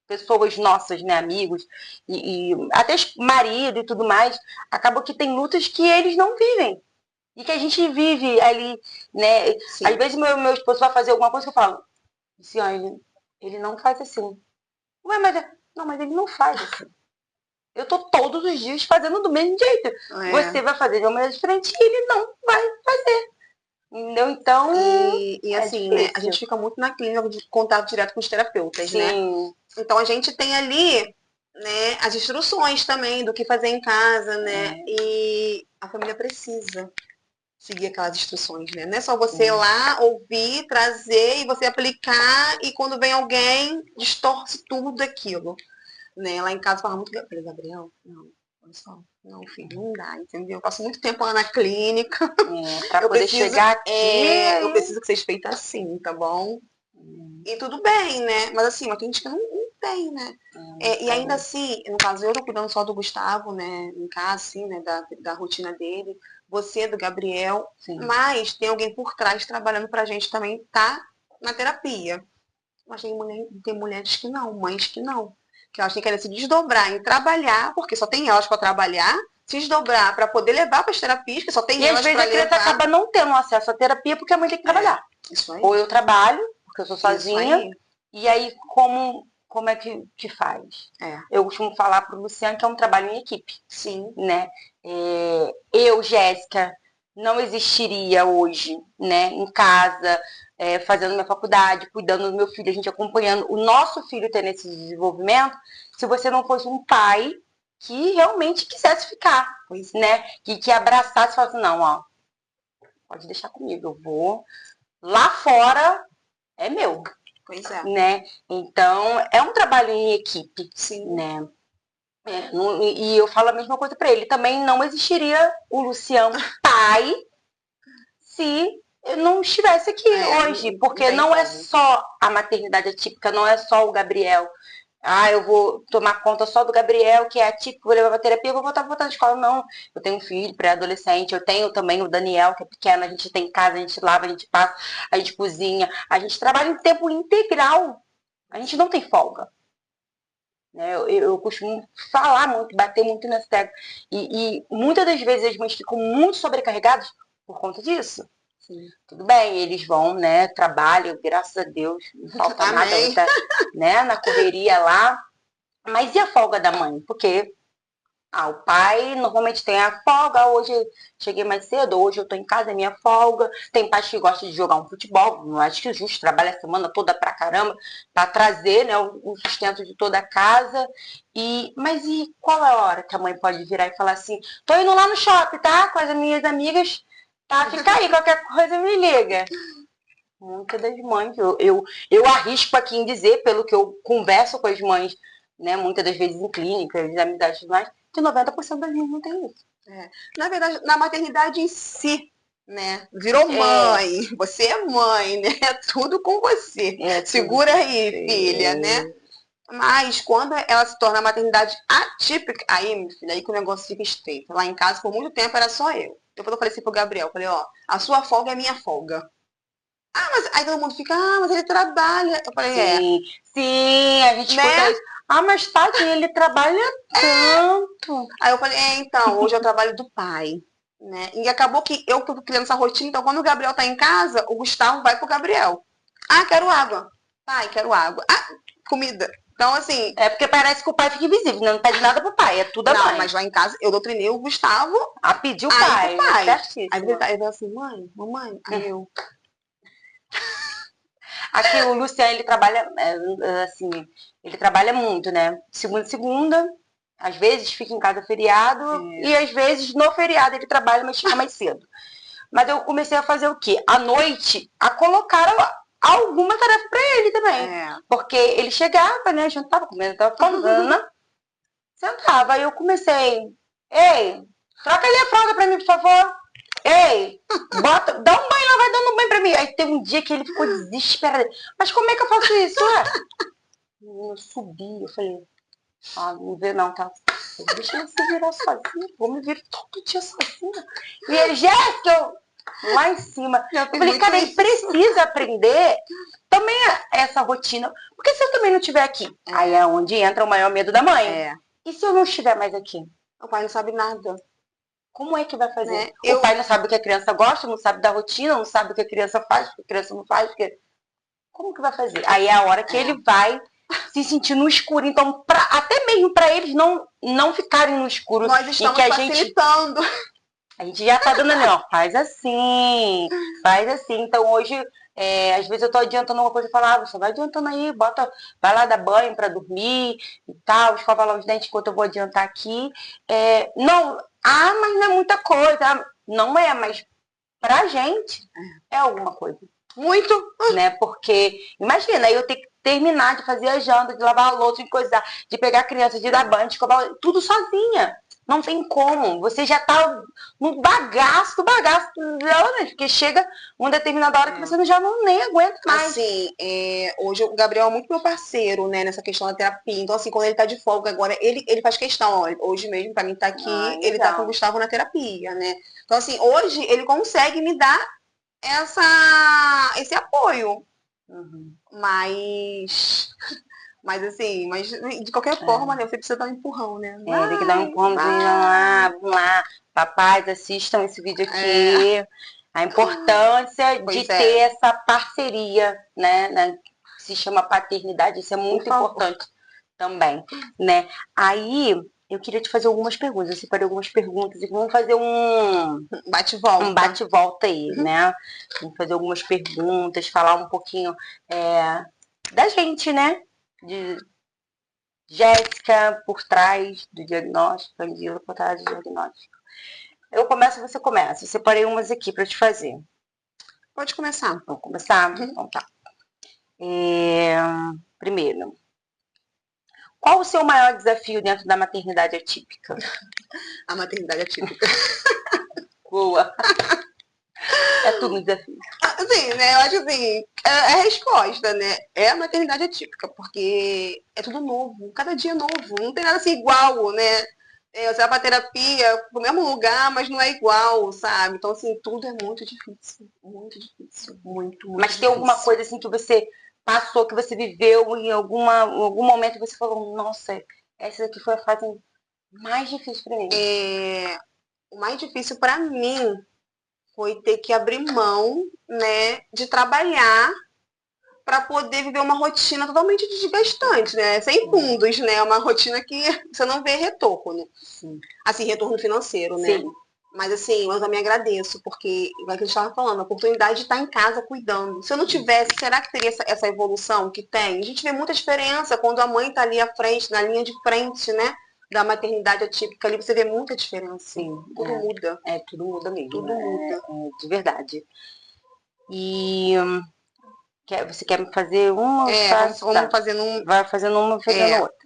pessoas nossas, né, amigos, e até marido e tudo mais, acaba que tem lutas que eles não vivem. E que a gente vive ali, né? Sim. Às vezes meu esposo vai fazer alguma coisa que eu falo, assim, ó, ele não faz assim. Ué, mas ele não faz assim. Eu tô todos os dias fazendo do mesmo jeito. Você vai fazer de uma maneira diferente e ele não vai fazer. Entendeu? Então. E assim, né? A gente fica muito na clínica de contato direto com os terapeutas, Sim. né? Então a gente tem ali, né, as instruções também do que fazer em casa, né? E a família precisa seguir aquelas instruções, né? Não é só você ir lá, ouvir, trazer e você aplicar e quando vem alguém, distorce tudo aquilo. Né? Lá em casa fala muito, Gabriel, não, olha só, não, filho, não dá, entendeu? Eu passo muito tempo lá na clínica. Pra eu poder chegar aqui. Eu preciso que seja feito assim, tá bom? E tudo bem, né? Mas assim, mas tem gente que não tem, né? E ainda assim, no caso, eu tô cuidando só do Gustavo, né? Em casa, assim, né? Da rotina dele. Você, do Gabriel. Sim. Mas tem alguém por trás trabalhando pra gente também, tá na terapia. Mas tem mulheres que não, mães que não. Que elas têm que querer se desdobrar em trabalhar, porque só tem elas para trabalhar, se desdobrar para poder levar para as terapias, que só tem elas para levar. E às vezes a criança acaba não tendo acesso à terapia porque a mãe tem que trabalhar. Isso aí. Ou eu trabalho, porque eu sou sozinha, e aí como é que faz? Eu costumo falar para o Luciano que é um trabalho em equipe. Sim. Né? Eu, Jéssica, não existiria hoje, né, em casa, fazendo minha faculdade, cuidando do meu filho, a gente acompanhando o nosso filho tendo esse desenvolvimento, se você não fosse um pai que realmente quisesse ficar, né? Que abraçasse e falasse, não, ó, pode deixar comigo, eu vou. Lá fora é meu. Pois é. Né? Então, é um trabalho em equipe. Sim. Né? E eu falo a mesma coisa para ele. Também não existiria o Luciano pai se eu não estivesse aqui hoje. Porque não é só a maternidade atípica, não é só o Gabriel. Eu vou tomar conta só do Gabriel, que é atípico, vou levar pra terapia, vou voltar na escola. Não, eu tenho um filho pré-adolescente, eu tenho também o Daniel, que é pequeno, a gente tem casa, a gente lava, a gente passa, a gente cozinha, a gente trabalha em tempo integral. A gente não tem folga. Eu costumo falar muito, bater muito nessa tecla. E muitas das vezes as mães ficam muito sobrecarregadas por conta disso. Sim. Tudo bem, eles vão, né, trabalham, graças a Deus, não falta nada, tá, né, na correria lá. Mas e a folga da mãe? Porque o pai normalmente tem a folga, hoje eu cheguei mais cedo, hoje eu tô em casa, é minha folga. Tem pais que gostam de jogar um futebol, não acho que é justo, trabalha a semana toda pra caramba, pra trazer, né, o sustento de toda a casa. Mas e qual é a hora que a mãe pode virar e falar assim, tô indo lá no shopping, tá? Com as minhas amigas, tá? Fica aí, qualquer coisa me liga. Muitas das mães, eu arrisco aqui em dizer, pelo que eu converso com as mães, né, muitas das vezes em clínicas, amizades e tudo mais, que 90% das mães não tem isso. Na verdade, na maternidade em si, né? Virou mãe, você é mãe, né? Tudo com você. Segura aí, filha, né? Mas quando ela se torna maternidade atípica, aí, meu filho, aí que o negócio fica estreito. Lá em casa, por muito tempo, era só eu. Depois eu falei assim pro Gabriel, falei, ó, a sua folga é a minha folga. Ah, mas aí todo mundo fica, mas ele trabalha. Eu falei, sim, a gente escuta isso. Ah, mas tadinho, ele trabalha tanto. Aí eu falei, então, hoje é o trabalho do pai. Né? E acabou que eu tô criando essa rotina, então quando o Gabriel tá em casa, o Gustavo vai pro Gabriel. Ah, quero água. Pai, quero água. Ah, comida. Então, assim... É porque parece que o pai fica invisível, não pede nada pro pai, é tudo a mãe. Não, mas lá em casa eu doutrinei o Gustavo a pedir o pai. Pro pai. Certíssimo. Aí ele fala assim, mãe, mamãe, aí eu... Aqui o Luciano, ele trabalha, assim, ele trabalha muito, né? Segunda, às vezes fica em casa feriado e às vezes no feriado ele trabalha, mas fica mais cedo. Mas eu comecei a fazer o quê? À noite, a colocar alguma tarefa pra ele também. Porque ele chegava, né? Jantava, comendo, tava falando, sentava. Aí eu comecei, ei, troca ali a fralda pra mim, por favor. Ei, dá um banho lá, vai dando um banho pra mim. Aí teve um dia que ele ficou desesperado. Mas como é que eu faço isso? Eu subi, eu falei, não vê não, tá? Deixa eu se virar sozinha, vou me virar todo dia sozinha. E ele, Jéssica, lá em cima. Eu falei, cara, ele precisa aprender também essa rotina. Porque se eu também não estiver aqui, aí é onde entra o maior medo da mãe. E se eu não estiver mais aqui? O pai não sabe nada. Como é que vai fazer? O pai não sabe o que a criança gosta, não sabe da rotina, não sabe o que a criança faz, o que a criança não faz. Como que vai fazer? Aí é a hora que ele vai se sentir no escuro. Então, até mesmo para eles não ficarem no escuro. Nós estamos facilitando. A gente já tá dando ali, ó, faz assim. Então, hoje, às vezes eu tô adiantando uma coisa e falo, você vai adiantando aí, vai lá dar banho para dormir e tal, escova lá os dentes enquanto eu vou adiantar aqui. Mas não é muita coisa. Não é, mas pra gente é alguma coisa. Muito, né? Porque, imagina, eu ter que terminar de fazer a janta, de lavar a louça, de coisar, de pegar a criança, de dar banho, de escovar, tudo sozinha. Não tem como. Você já tá no bagaço dela, né? Porque chega uma determinada hora que você já nem aguenta mais. Assim, hoje o Gabriel é muito meu parceiro, né, nessa questão da terapia. Então, assim, quando ele tá de folga agora, ele faz questão, ó, hoje mesmo, pra mim tá aqui, ele tá com o Gustavo na terapia, né? Então, assim, hoje ele consegue me dar esse apoio. Mas de qualquer forma, né, você precisa dar um empurrão, né? Tem que dar um empurrãozinho lá, vamos lá. Papais, assistam esse vídeo aqui. A importância de ter essa parceria, né? Se chama paternidade, isso é muito importante também, né? Aí, eu queria te fazer algumas perguntas. Eu separei algumas perguntas e vamos fazer um bate-volta aí, né? Vamos fazer algumas perguntas, falar um pouquinho da gente, né? De Jéssica por trás do diagnóstico, Camila por trás do diagnóstico. Eu começo, você começa. Eu separei umas aqui para te fazer. Pode começar. Vamos começar? Então tá. Primeiro, qual o seu maior desafio dentro da maternidade atípica? A maternidade atípica. Boa. É tudo um desafio. Sim, né? Eu acho assim, é a resposta, né? É a maternidade atípica, porque é tudo novo, cada dia é novo, não tem nada assim igual, né? Você vai pra terapia pro mesmo lugar, mas não é igual, sabe? Então, assim, tudo é muito difícil. Muito difícil. Muito Mas difícil. Tem alguma coisa assim que você passou, que você viveu em algum momento que você falou, nossa, essa aqui foi a fase mais difícil pra mim? O mais difícil pra mim foi ter que abrir mão, né, de trabalhar para poder viver uma rotina totalmente desgastante, né? Sem fundos, né? Uma rotina que você não vê retorno. Sim. Assim, retorno financeiro, né? Sim. Mas assim, eu também agradeço, porque, igual que a gente estava falando, a oportunidade de estar em casa cuidando. Se eu não tivesse, será que teria essa evolução que tem? A gente vê muita diferença quando a mãe está ali à frente, na linha de frente, né? Da maternidade atípica, ali você vê muita diferença. Sim, tudo muda. Tudo muda mesmo. Tudo muda. De verdade. E você quer me fazer uma? Vamos fazendo Vai fazendo uma, fazendo outra.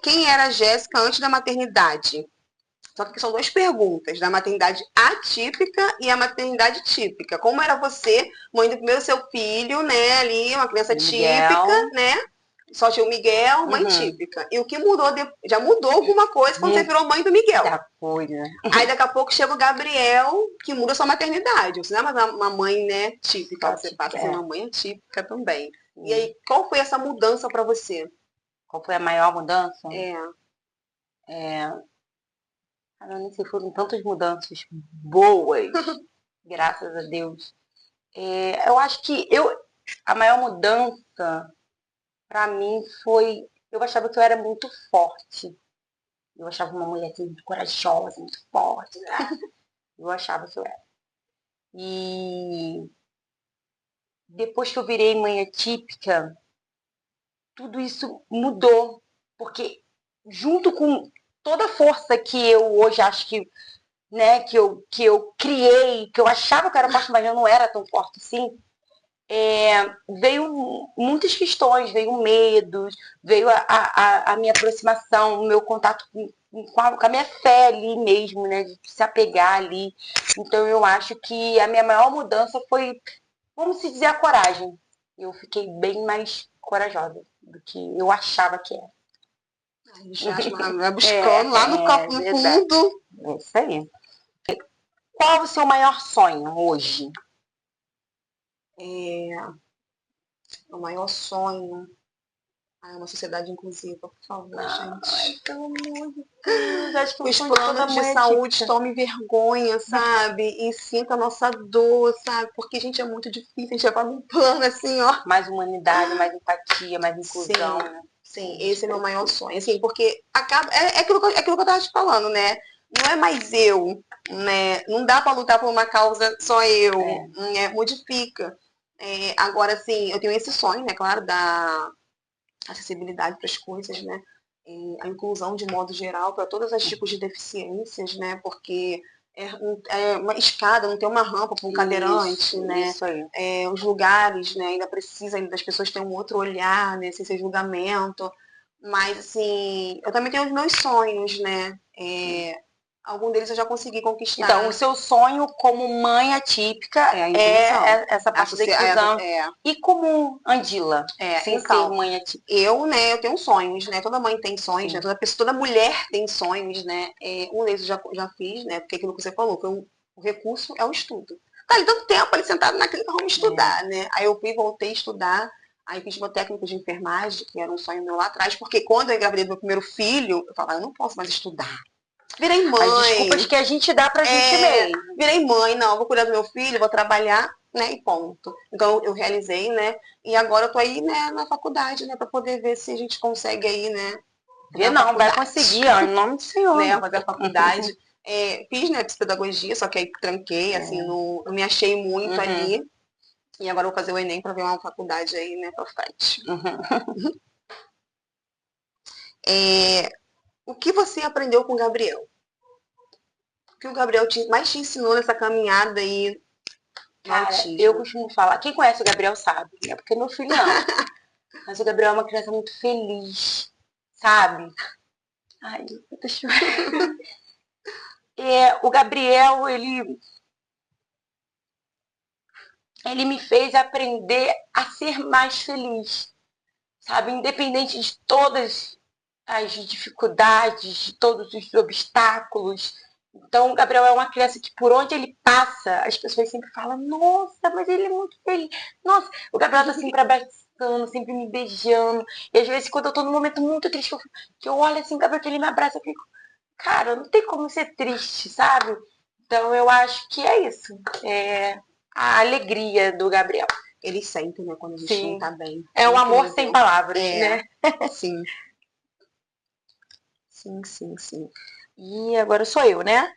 Quem era a Jéssica antes da maternidade? Só que são duas perguntas, da maternidade atípica e a maternidade típica. Como era você, mãe do primeiro seu filho, né, ali, uma criança Miguel. típica, né? Só tinha o Miguel, mãe Uhum. típica. E o que mudou, já mudou alguma coisa quando você virou mãe do Miguel. Muita coisa. Aí daqui a pouco chega o Gabriel, que muda a sua maternidade. Você não é mais uma mãe, né, típica, você passa a ser uma mãe atípica também. E aí, qual foi essa mudança para você? Qual foi a maior mudança? Cara, eu nem sei, foram tantas mudanças boas, graças a Deus. Eu acho que a maior mudança pra mim foi, eu achava que eu era muito forte. Eu achava uma mulher assim, muito corajosa, muito forte, né? Eu achava que eu era. E depois que eu virei mãe atípica, tudo isso mudou. Porque junto com toda a força que eu hoje acho que, né, que eu criei, que eu achava que eu era forte, mas eu não era tão forte assim, veio muitas questões, veio medos, veio a minha aproximação, o meu contato com a minha fé ali mesmo, né, de se apegar ali. Então eu acho que a minha maior mudança foi, vamos se dizer, a coragem. Eu fiquei bem mais corajosa do que eu achava que era. Vai buscando lá no fundo. É isso aí. Qual o seu maior sonho hoje? O maior sonho. Uma sociedade inclusiva, por favor, gente. Pelo amor de Deus, acho que Os planos de saúde tomem vergonha, sabe? E sinta a nossa dor, sabe? Porque, gente, é muito difícil. A gente vai num plano assim, ó. Mais humanidade, mais empatia, mais inclusão. Sim, esse é meu maior sonho. Assim, porque acaba. É aquilo que eu tava te falando, né? Não é mais eu, né? Não dá para lutar por uma causa só eu. Modifica. Agora, assim, eu tenho esse sonho, né? Claro, da acessibilidade para as coisas, né? A inclusão de modo geral para todos os tipos de deficiências, né? Porque é uma escada, não tem uma rampa para um cadeirante, né? Isso aí. Os lugares, né? Ainda precisa das pessoas terem um outro olhar, né? Sem ser julgamento. Mas, assim, eu também tenho os meus sonhos, né? Algum deles eu já consegui conquistar. Então, o seu sonho como mãe atípica é essa parte da inclusão. E como Andila, sem ser mãe atípica? Eu tenho sonhos, né? Toda mãe tem sonhos, né? Toda mulher tem sonhos, né? Um deles eu já fiz, né? Porque aquilo que você falou, o recurso é o estudo. Tá ali tanto tempo ali sentado naquele que vamos estudar, né? Aí eu voltei a estudar. Aí fiz meu técnico de enfermagem, que era um sonho meu lá atrás, porque quando eu engravidei do meu primeiro filho, eu falava, eu não posso mais estudar. Virei mãe. As desculpas que a gente dá pra gente mesmo. Virei mãe, não, vou cuidar do meu filho, vou trabalhar, né, e ponto. Então eu realizei, né, e agora eu tô aí, né, na faculdade, né, pra poder ver se a gente consegue aí, né. Vai conseguir, ó, em nome do Senhor. Né, fazer a faculdade. Fiz, né, psicopedagogia, só que aí tranquei, assim, não me achei muito ali. E agora eu vou fazer o Enem pra ver uma faculdade aí, né, pra frente. O que você aprendeu com o Gabriel? O que o Gabriel mais te ensinou nessa caminhada aí? Cara, eu costumo falar, quem conhece o Gabriel sabe, é porque meu filho não. Mas o Gabriel é uma criança muito feliz, sabe? Ai, eu tô chorando. O Gabriel, ele me fez aprender a ser mais feliz, sabe? Independente de todas as dificuldades, de todos os obstáculos. Então, o Gabriel é uma criança que, por onde ele passa, as pessoas sempre falam, nossa, mas ele é muito feliz. Nossa, o Gabriel tá sempre abraçando, sempre me beijando. E às vezes, quando eu tô num momento muito triste, que eu olho assim, o Gabriel, que ele me abraça, eu fico, cara, não tem como ser triste, sabe? Então, eu acho que é isso. É a alegria do Gabriel. Ele sente, né, quando a gente não tá bem. É o amor sem palavras, né? Sim. Sim. E agora sou eu, né?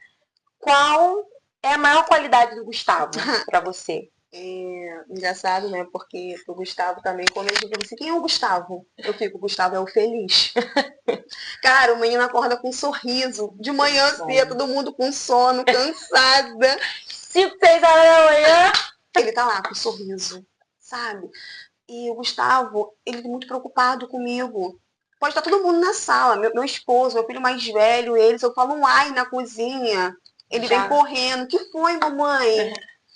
Qual é a maior qualidade do Gustavo pra você? Engraçado, né? Porque o Gustavo também, quando eu digo assim, quem é o Gustavo? Eu fico, o Gustavo é o feliz. Cara, o menino acorda com um sorriso. De manhã cedo, todo mundo com sono, cansada. 5, 6 horas da manhã. Ele tá lá com um sorriso, sabe? E o Gustavo, ele é muito preocupado comigo. Pode estar todo mundo na sala, meu esposo, meu filho mais velho, eles, eu falo um ai na cozinha, ele vem Já. correndo, que foi, mamãe?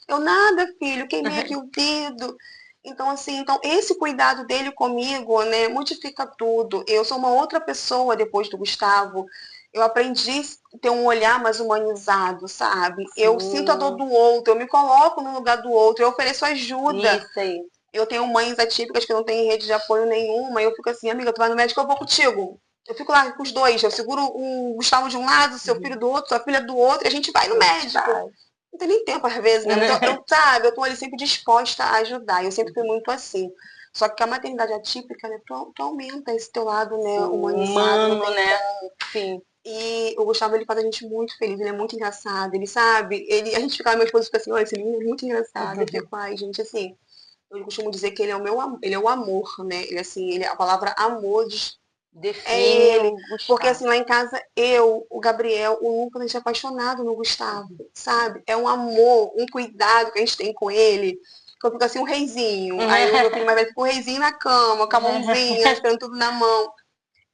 Eu, nada, filho, queimei aqui o dedo. Então, assim, então esse cuidado dele comigo, né, modifica tudo. Eu sou uma outra pessoa depois do Gustavo. Eu aprendi a ter um olhar mais humanizado, sabe? Eu sinto a dor Sim, do outro, eu me coloco no lugar do outro, eu ofereço ajuda. isso aí. Eu tenho mães atípicas que não têm rede de apoio nenhuma, e eu fico assim, amiga, tu vai no médico, eu vou contigo. Eu fico lá com os dois, eu seguro o Gustavo de um lado, seu filho do outro, sua filha do outro, e a gente vai no A gente médico. faz. Não tem nem tempo às vezes, né? Mas sabe, eu tô ali sempre disposta a ajudar. Eu sempre fui muito assim. Só que a maternidade atípica, né, tu aumenta esse teu lado, né, Sim, humanizado, não humano, tem né? como. Sim. E o Gustavo, ele faz a gente muito feliz, ele é muito engraçado, ele sabe, a gente fica, meu esposo fica assim, olha, esse menino é muito engraçado. Eu fico, ai, gente, assim, eu costumo dizer que ele é o ele é o amor, né? Ele, assim, a palavra amor é Define ele. o Porque, Gustavo. assim, lá em casa, eu, o Gabriel, o Lucas, a gente é apaixonado no Gustavo, sabe? É um amor, um cuidado que a gente tem com ele. Que eu fico assim, um reizinho. Aí o meu filho mais velho fica um reizinho na cama, com a mãozinha, esperando tudo na mão.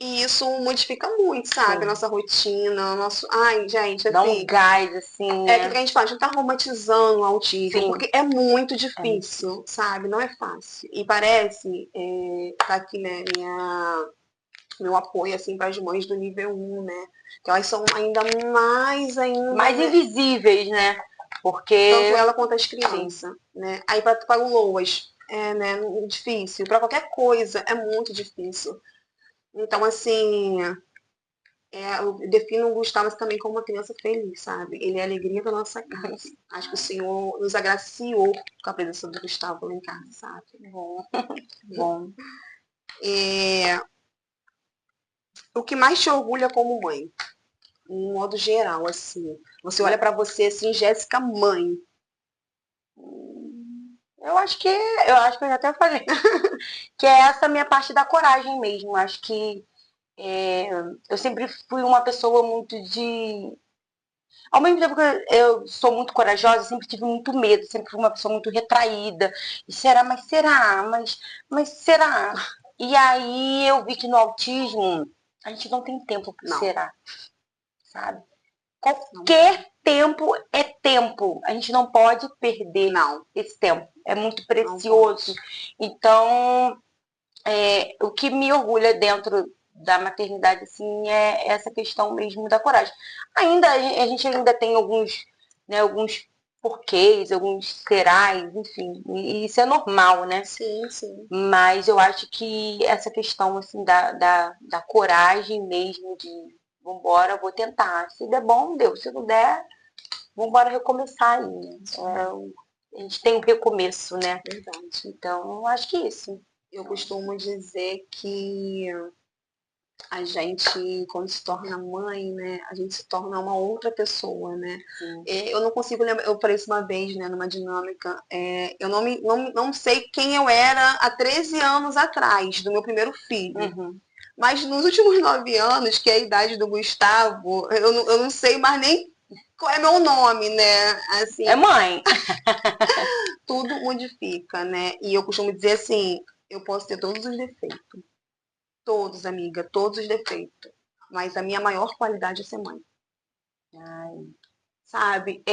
E isso modifica muito, sabe? A Sim. nossa rotina, nosso. Ai, gente, Dá um assim. gás, assim, É aquilo né? que a gente fala, a gente não tá romantizando o autismo, Sim, porque é muito é muito difícil. difícil, sabe? Não é fácil. E parece, tá aqui, né, meu apoio, assim, para as mães do nível 1, né? Que elas são ainda mais ainda, Mais né? invisíveis, né? Tanto Porque, ela quanto as sim, crianças, né? Aí para o Loas, né, difícil. Para qualquer coisa, é muito difícil. Então, assim, eu defino o Gustavo também como uma criança feliz, sabe? Ele é a alegria da nossa casa. Acho que o Senhor nos agraciou com a presença do Gustavo lá em casa, sabe? bom, bom. É, o que mais te orgulha como mãe? Um modo geral, assim. Você olha pra você assim, Jéssica mãe. Eu acho que eu já até falei. Que é essa minha parte da coragem mesmo. Acho que eu sempre fui uma pessoa muito de. Ao mesmo tempo que eu sou muito corajosa, sempre tive muito medo, sempre fui uma pessoa muito retraída. E será, mas será, mas será? E aí eu vi que no autismo a gente não tem tempo pro Não, será, sabe? não tem. Qualquer tempo é tempo. A gente não pode perder Não, esse tempo. É muito não pode. precioso. Então, o que me orgulha dentro da maternidade, assim, é essa questão mesmo da coragem. Ainda, a gente ainda tem alguns porquês, alguns serais, enfim, e isso é normal, né? Sim, sim. Mas eu acho que essa questão, assim, da coragem mesmo de vambora, vou tentar. Se der bom, deu. Se não der, vambora recomeçar aí, né? A gente tem um recomeço, né? Verdade. Então, eu acho que é isso. Eu costumo dizer que a gente, quando se torna mãe, né, a gente se torna uma outra pessoa, né? Sim. Eu não consigo lembrar, eu falei isso uma vez, né, numa dinâmica, eu não sei quem eu era há 13 anos atrás, do meu primeiro filho. Uhum. Mas nos últimos 9 anos, que é a idade do Gustavo, eu não sei mais nem qual é meu nome, né? É Assim, mãe. tudo modifica, né? E eu costumo dizer assim, eu posso ter todos os defeitos. Todos, amiga, todos os defeitos. Mas a minha maior qualidade é ser mãe. Ai, Sabe?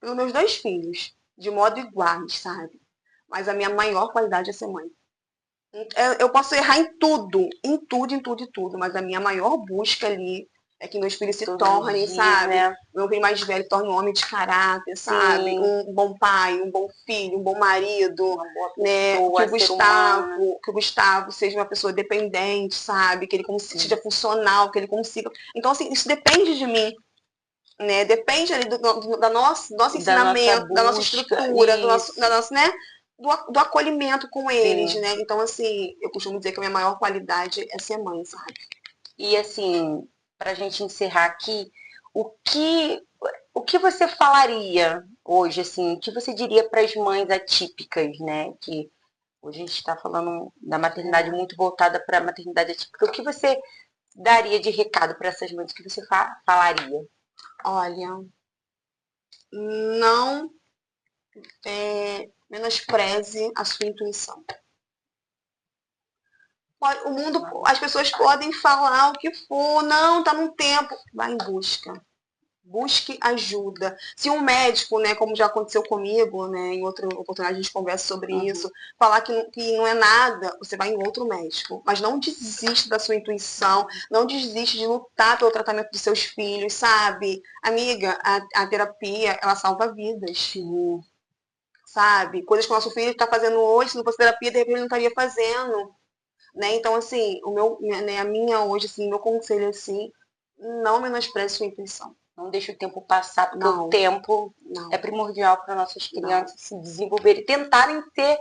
Os meus dois filhos, de modo iguais, sabe? Mas a minha maior qualidade é ser mãe. Eu posso errar em tudo, em tudo, em tudo e tudo, mas a minha maior busca ali é que meus filhos se todos os tornem, dias, sabe? né? Meu filho mais velho torne um homem de caráter, sabe? Sim, Um bom pai, um bom filho, um bom marido, uma boa né? Que pessoa, ser humano, né? Que o Gustavo seja uma pessoa dependente, sabe? Que ele seja Sim. funcional, que ele consiga. Então, assim, isso depende de mim, né? Depende ali da nosso Da nossa ensinamento, da nossa busca, estrutura, da isso. nossa, né? Do acolhimento com eles, Sim. né? Então, assim, eu costumo dizer que a minha maior qualidade é ser mãe, sabe? E assim, pra gente encerrar aqui, o que, o que você falaria hoje, assim, o que você diria para as mães atípicas, né? Que hoje a gente está falando da maternidade É, muito voltada para a maternidade atípica. O que você daria de recado para essas mães? O que você falaria? olha, não menospreze a sua intuição. O mundo, as pessoas podem falar o que for, não, tá num tempo. Vai em busca. Busque ajuda. Se um médico, né, como já aconteceu comigo, né, em outra oportunidade a gente conversa sobre isso, falar que não é nada, você vai em outro médico. Mas não desiste da sua intuição, não desiste de lutar pelo tratamento dos seus filhos, sabe? Amiga, a terapia, ela salva vidas. Sim. Sabe? Coisas que o nosso filho está fazendo hoje, se não fosse terapia, de repente ele não estaria fazendo. Né? Então, assim, a minha hoje, assim, meu conselho, assim, não menospreze sua intuição. Não deixe o tempo passar, porque o tempo é primordial para nossas crianças se desenvolverem e tentarem ser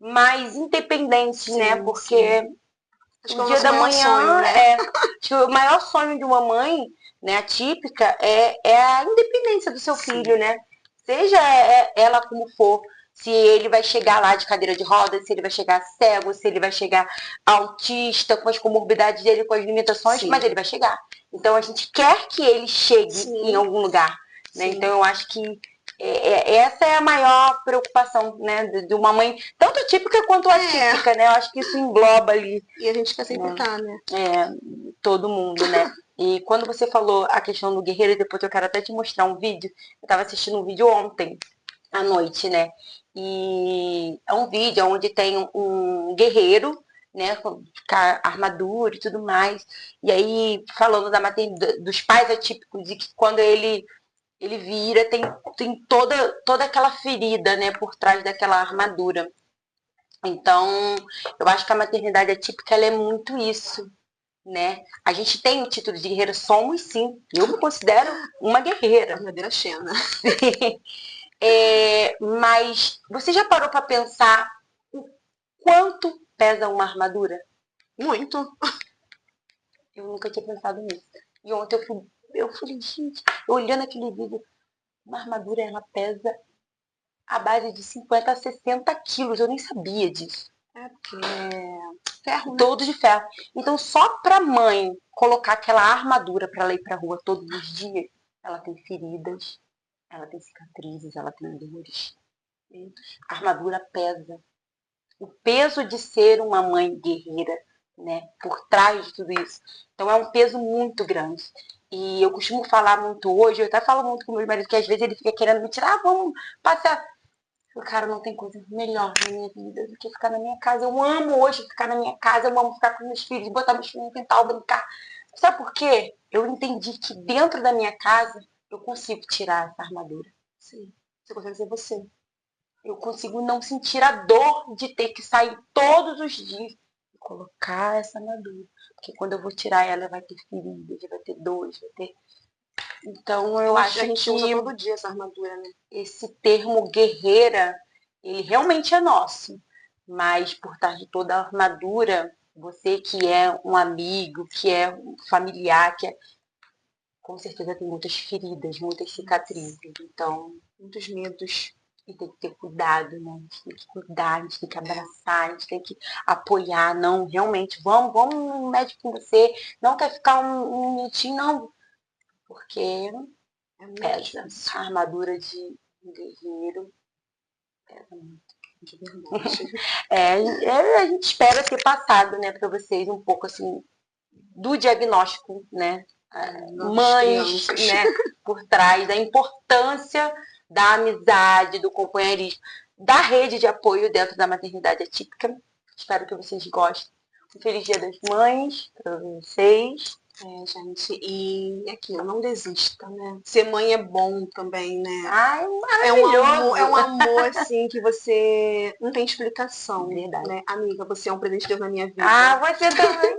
mais independentes, né? Porque o dia da manhã sonho, né? O maior sonho de uma mãe, né, atípica, é a independência do seu filho, né? Seja ela como for. Se ele vai chegar lá de cadeira de rodas, se ele vai chegar cego, se ele vai chegar autista, com as comorbidades dele, com as limitações, mas ele vai chegar. Então a gente quer que ele chegue em algum lugar. Né? Então eu acho que essa é a maior preocupação, né, de uma mãe, tanto típica quanto atípica, né? Eu acho que isso engloba ali. E a gente quer sempre estar, né? Todo mundo, né? E quando você falou a questão do guerreiro, depois eu quero até te mostrar um vídeo. Eu estava assistindo um vídeo ontem à noite, né? E é um vídeo onde tem um guerreiro, né, com armadura e tudo mais. E aí, falando dos pais atípicos, e que quando ele vira, tem toda aquela ferida, né, por trás daquela armadura. Então, eu acho que a maternidade atípica, ela é muito isso, né? A gente tem o título de guerreira, somos sim. Eu me considero uma guerreira. A verdadeira Xena. Mas você já parou para pensar o quanto pesa uma armadura? Muito. Eu nunca tinha pensado nisso. E ontem eu falei, gente, olhando aquele vídeo, uma armadura, ela pesa a base de 50 a 60 quilos. Eu nem sabia disso. Porque ferro, né? Todo de ferro. Então, só pra mãe colocar aquela armadura para ela ir pra rua todos os dias, ela tem feridas, ela tem cicatrizes, ela tem dores. A armadura pesa. O peso de ser uma mãe guerreira, né, por trás de tudo isso. Então é um peso muito grande. E eu costumo falar muito hoje, eu até falo muito com meu marido, que às vezes ele fica querendo me tirar, vamos passear. O cara, não tem coisa melhor na minha vida do que ficar na minha casa. Eu amo hoje ficar na minha casa, eu amo ficar com meus filhos, botar meus filhos no quintal, brincar. Sabe por quê? Eu entendi que dentro da minha casa eu consigo tirar essa armadura. Sim. Você consegue ser você. Eu consigo não sentir a dor de ter que sair todos os dias e colocar essa armadura. Porque quando eu vou tirar ela, vai ter feridas, vai ter dores, vai ter... Então eu acho que a gente usa todo dia essa armadura, né? Esse termo guerreira, ele realmente é nosso. Mas por trás de toda a armadura, você que é um amigo, que é um familiar, com certeza tem muitas feridas, muitas cicatrizes. Então, muitos medos. E tem que ter cuidado, né? A gente tem que cuidar, a gente tem que abraçar, a gente tem que apoiar. Não, realmente, vamos no médico com você. Não quer ficar um minutinho, não. Porque pesa. A armadura de um guerreiro pesa muito. De verdade. A gente espera ter passado, né, para vocês um pouco assim do diagnóstico, né? Mães, né, por trás da importância da amizade, do companheirismo, da rede de apoio dentro da maternidade atípica. Espero que vocês gostem. Um feliz Dia das Mães para vocês. Gente, e aquilo, não desista, né? Ser mãe é bom também, né? Ai, maravilhoso! É um amor, assim, que você não tem explicação. Verdade. Né? Amiga, você é um presente de Deus na minha vida. Ah, você também!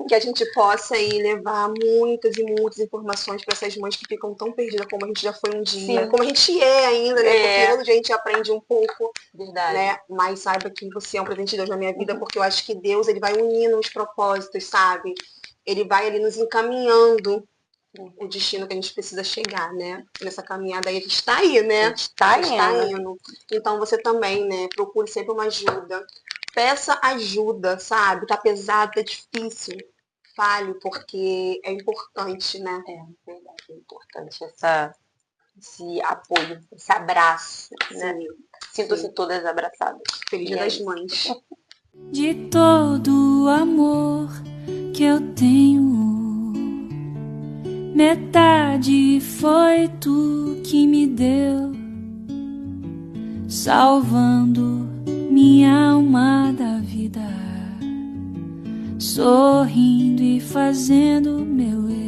Que a gente possa aí levar muitas e muitas informações para essas mães que ficam tão perdidas como a gente já foi um dia. Sim. Como a gente é ainda, né? Porque todo dia a gente aprende um pouco. Verdade. Né? Mas saiba que você é um presente de Deus na minha vida, porque eu acho que Deus, ele vai unindo os propósitos, sabe? Ele vai ali nos encaminhando o destino que a gente precisa chegar, né? Nessa caminhada aí, a gente está aí, né? A gente está indo. Então você também, né? Procure sempre uma ajuda. Peça ajuda, sabe? Tá pesado, tá difícil. Fale, porque é importante, né? É verdade, é importante esse apoio, esse abraço, né? Sintam-se todas abraçadas. Feliz Dia das Mães. De todo o amor que eu tenho, metade foi tu que me deu, salvando minha alma da vida, sorrindo e fazendo meu eu.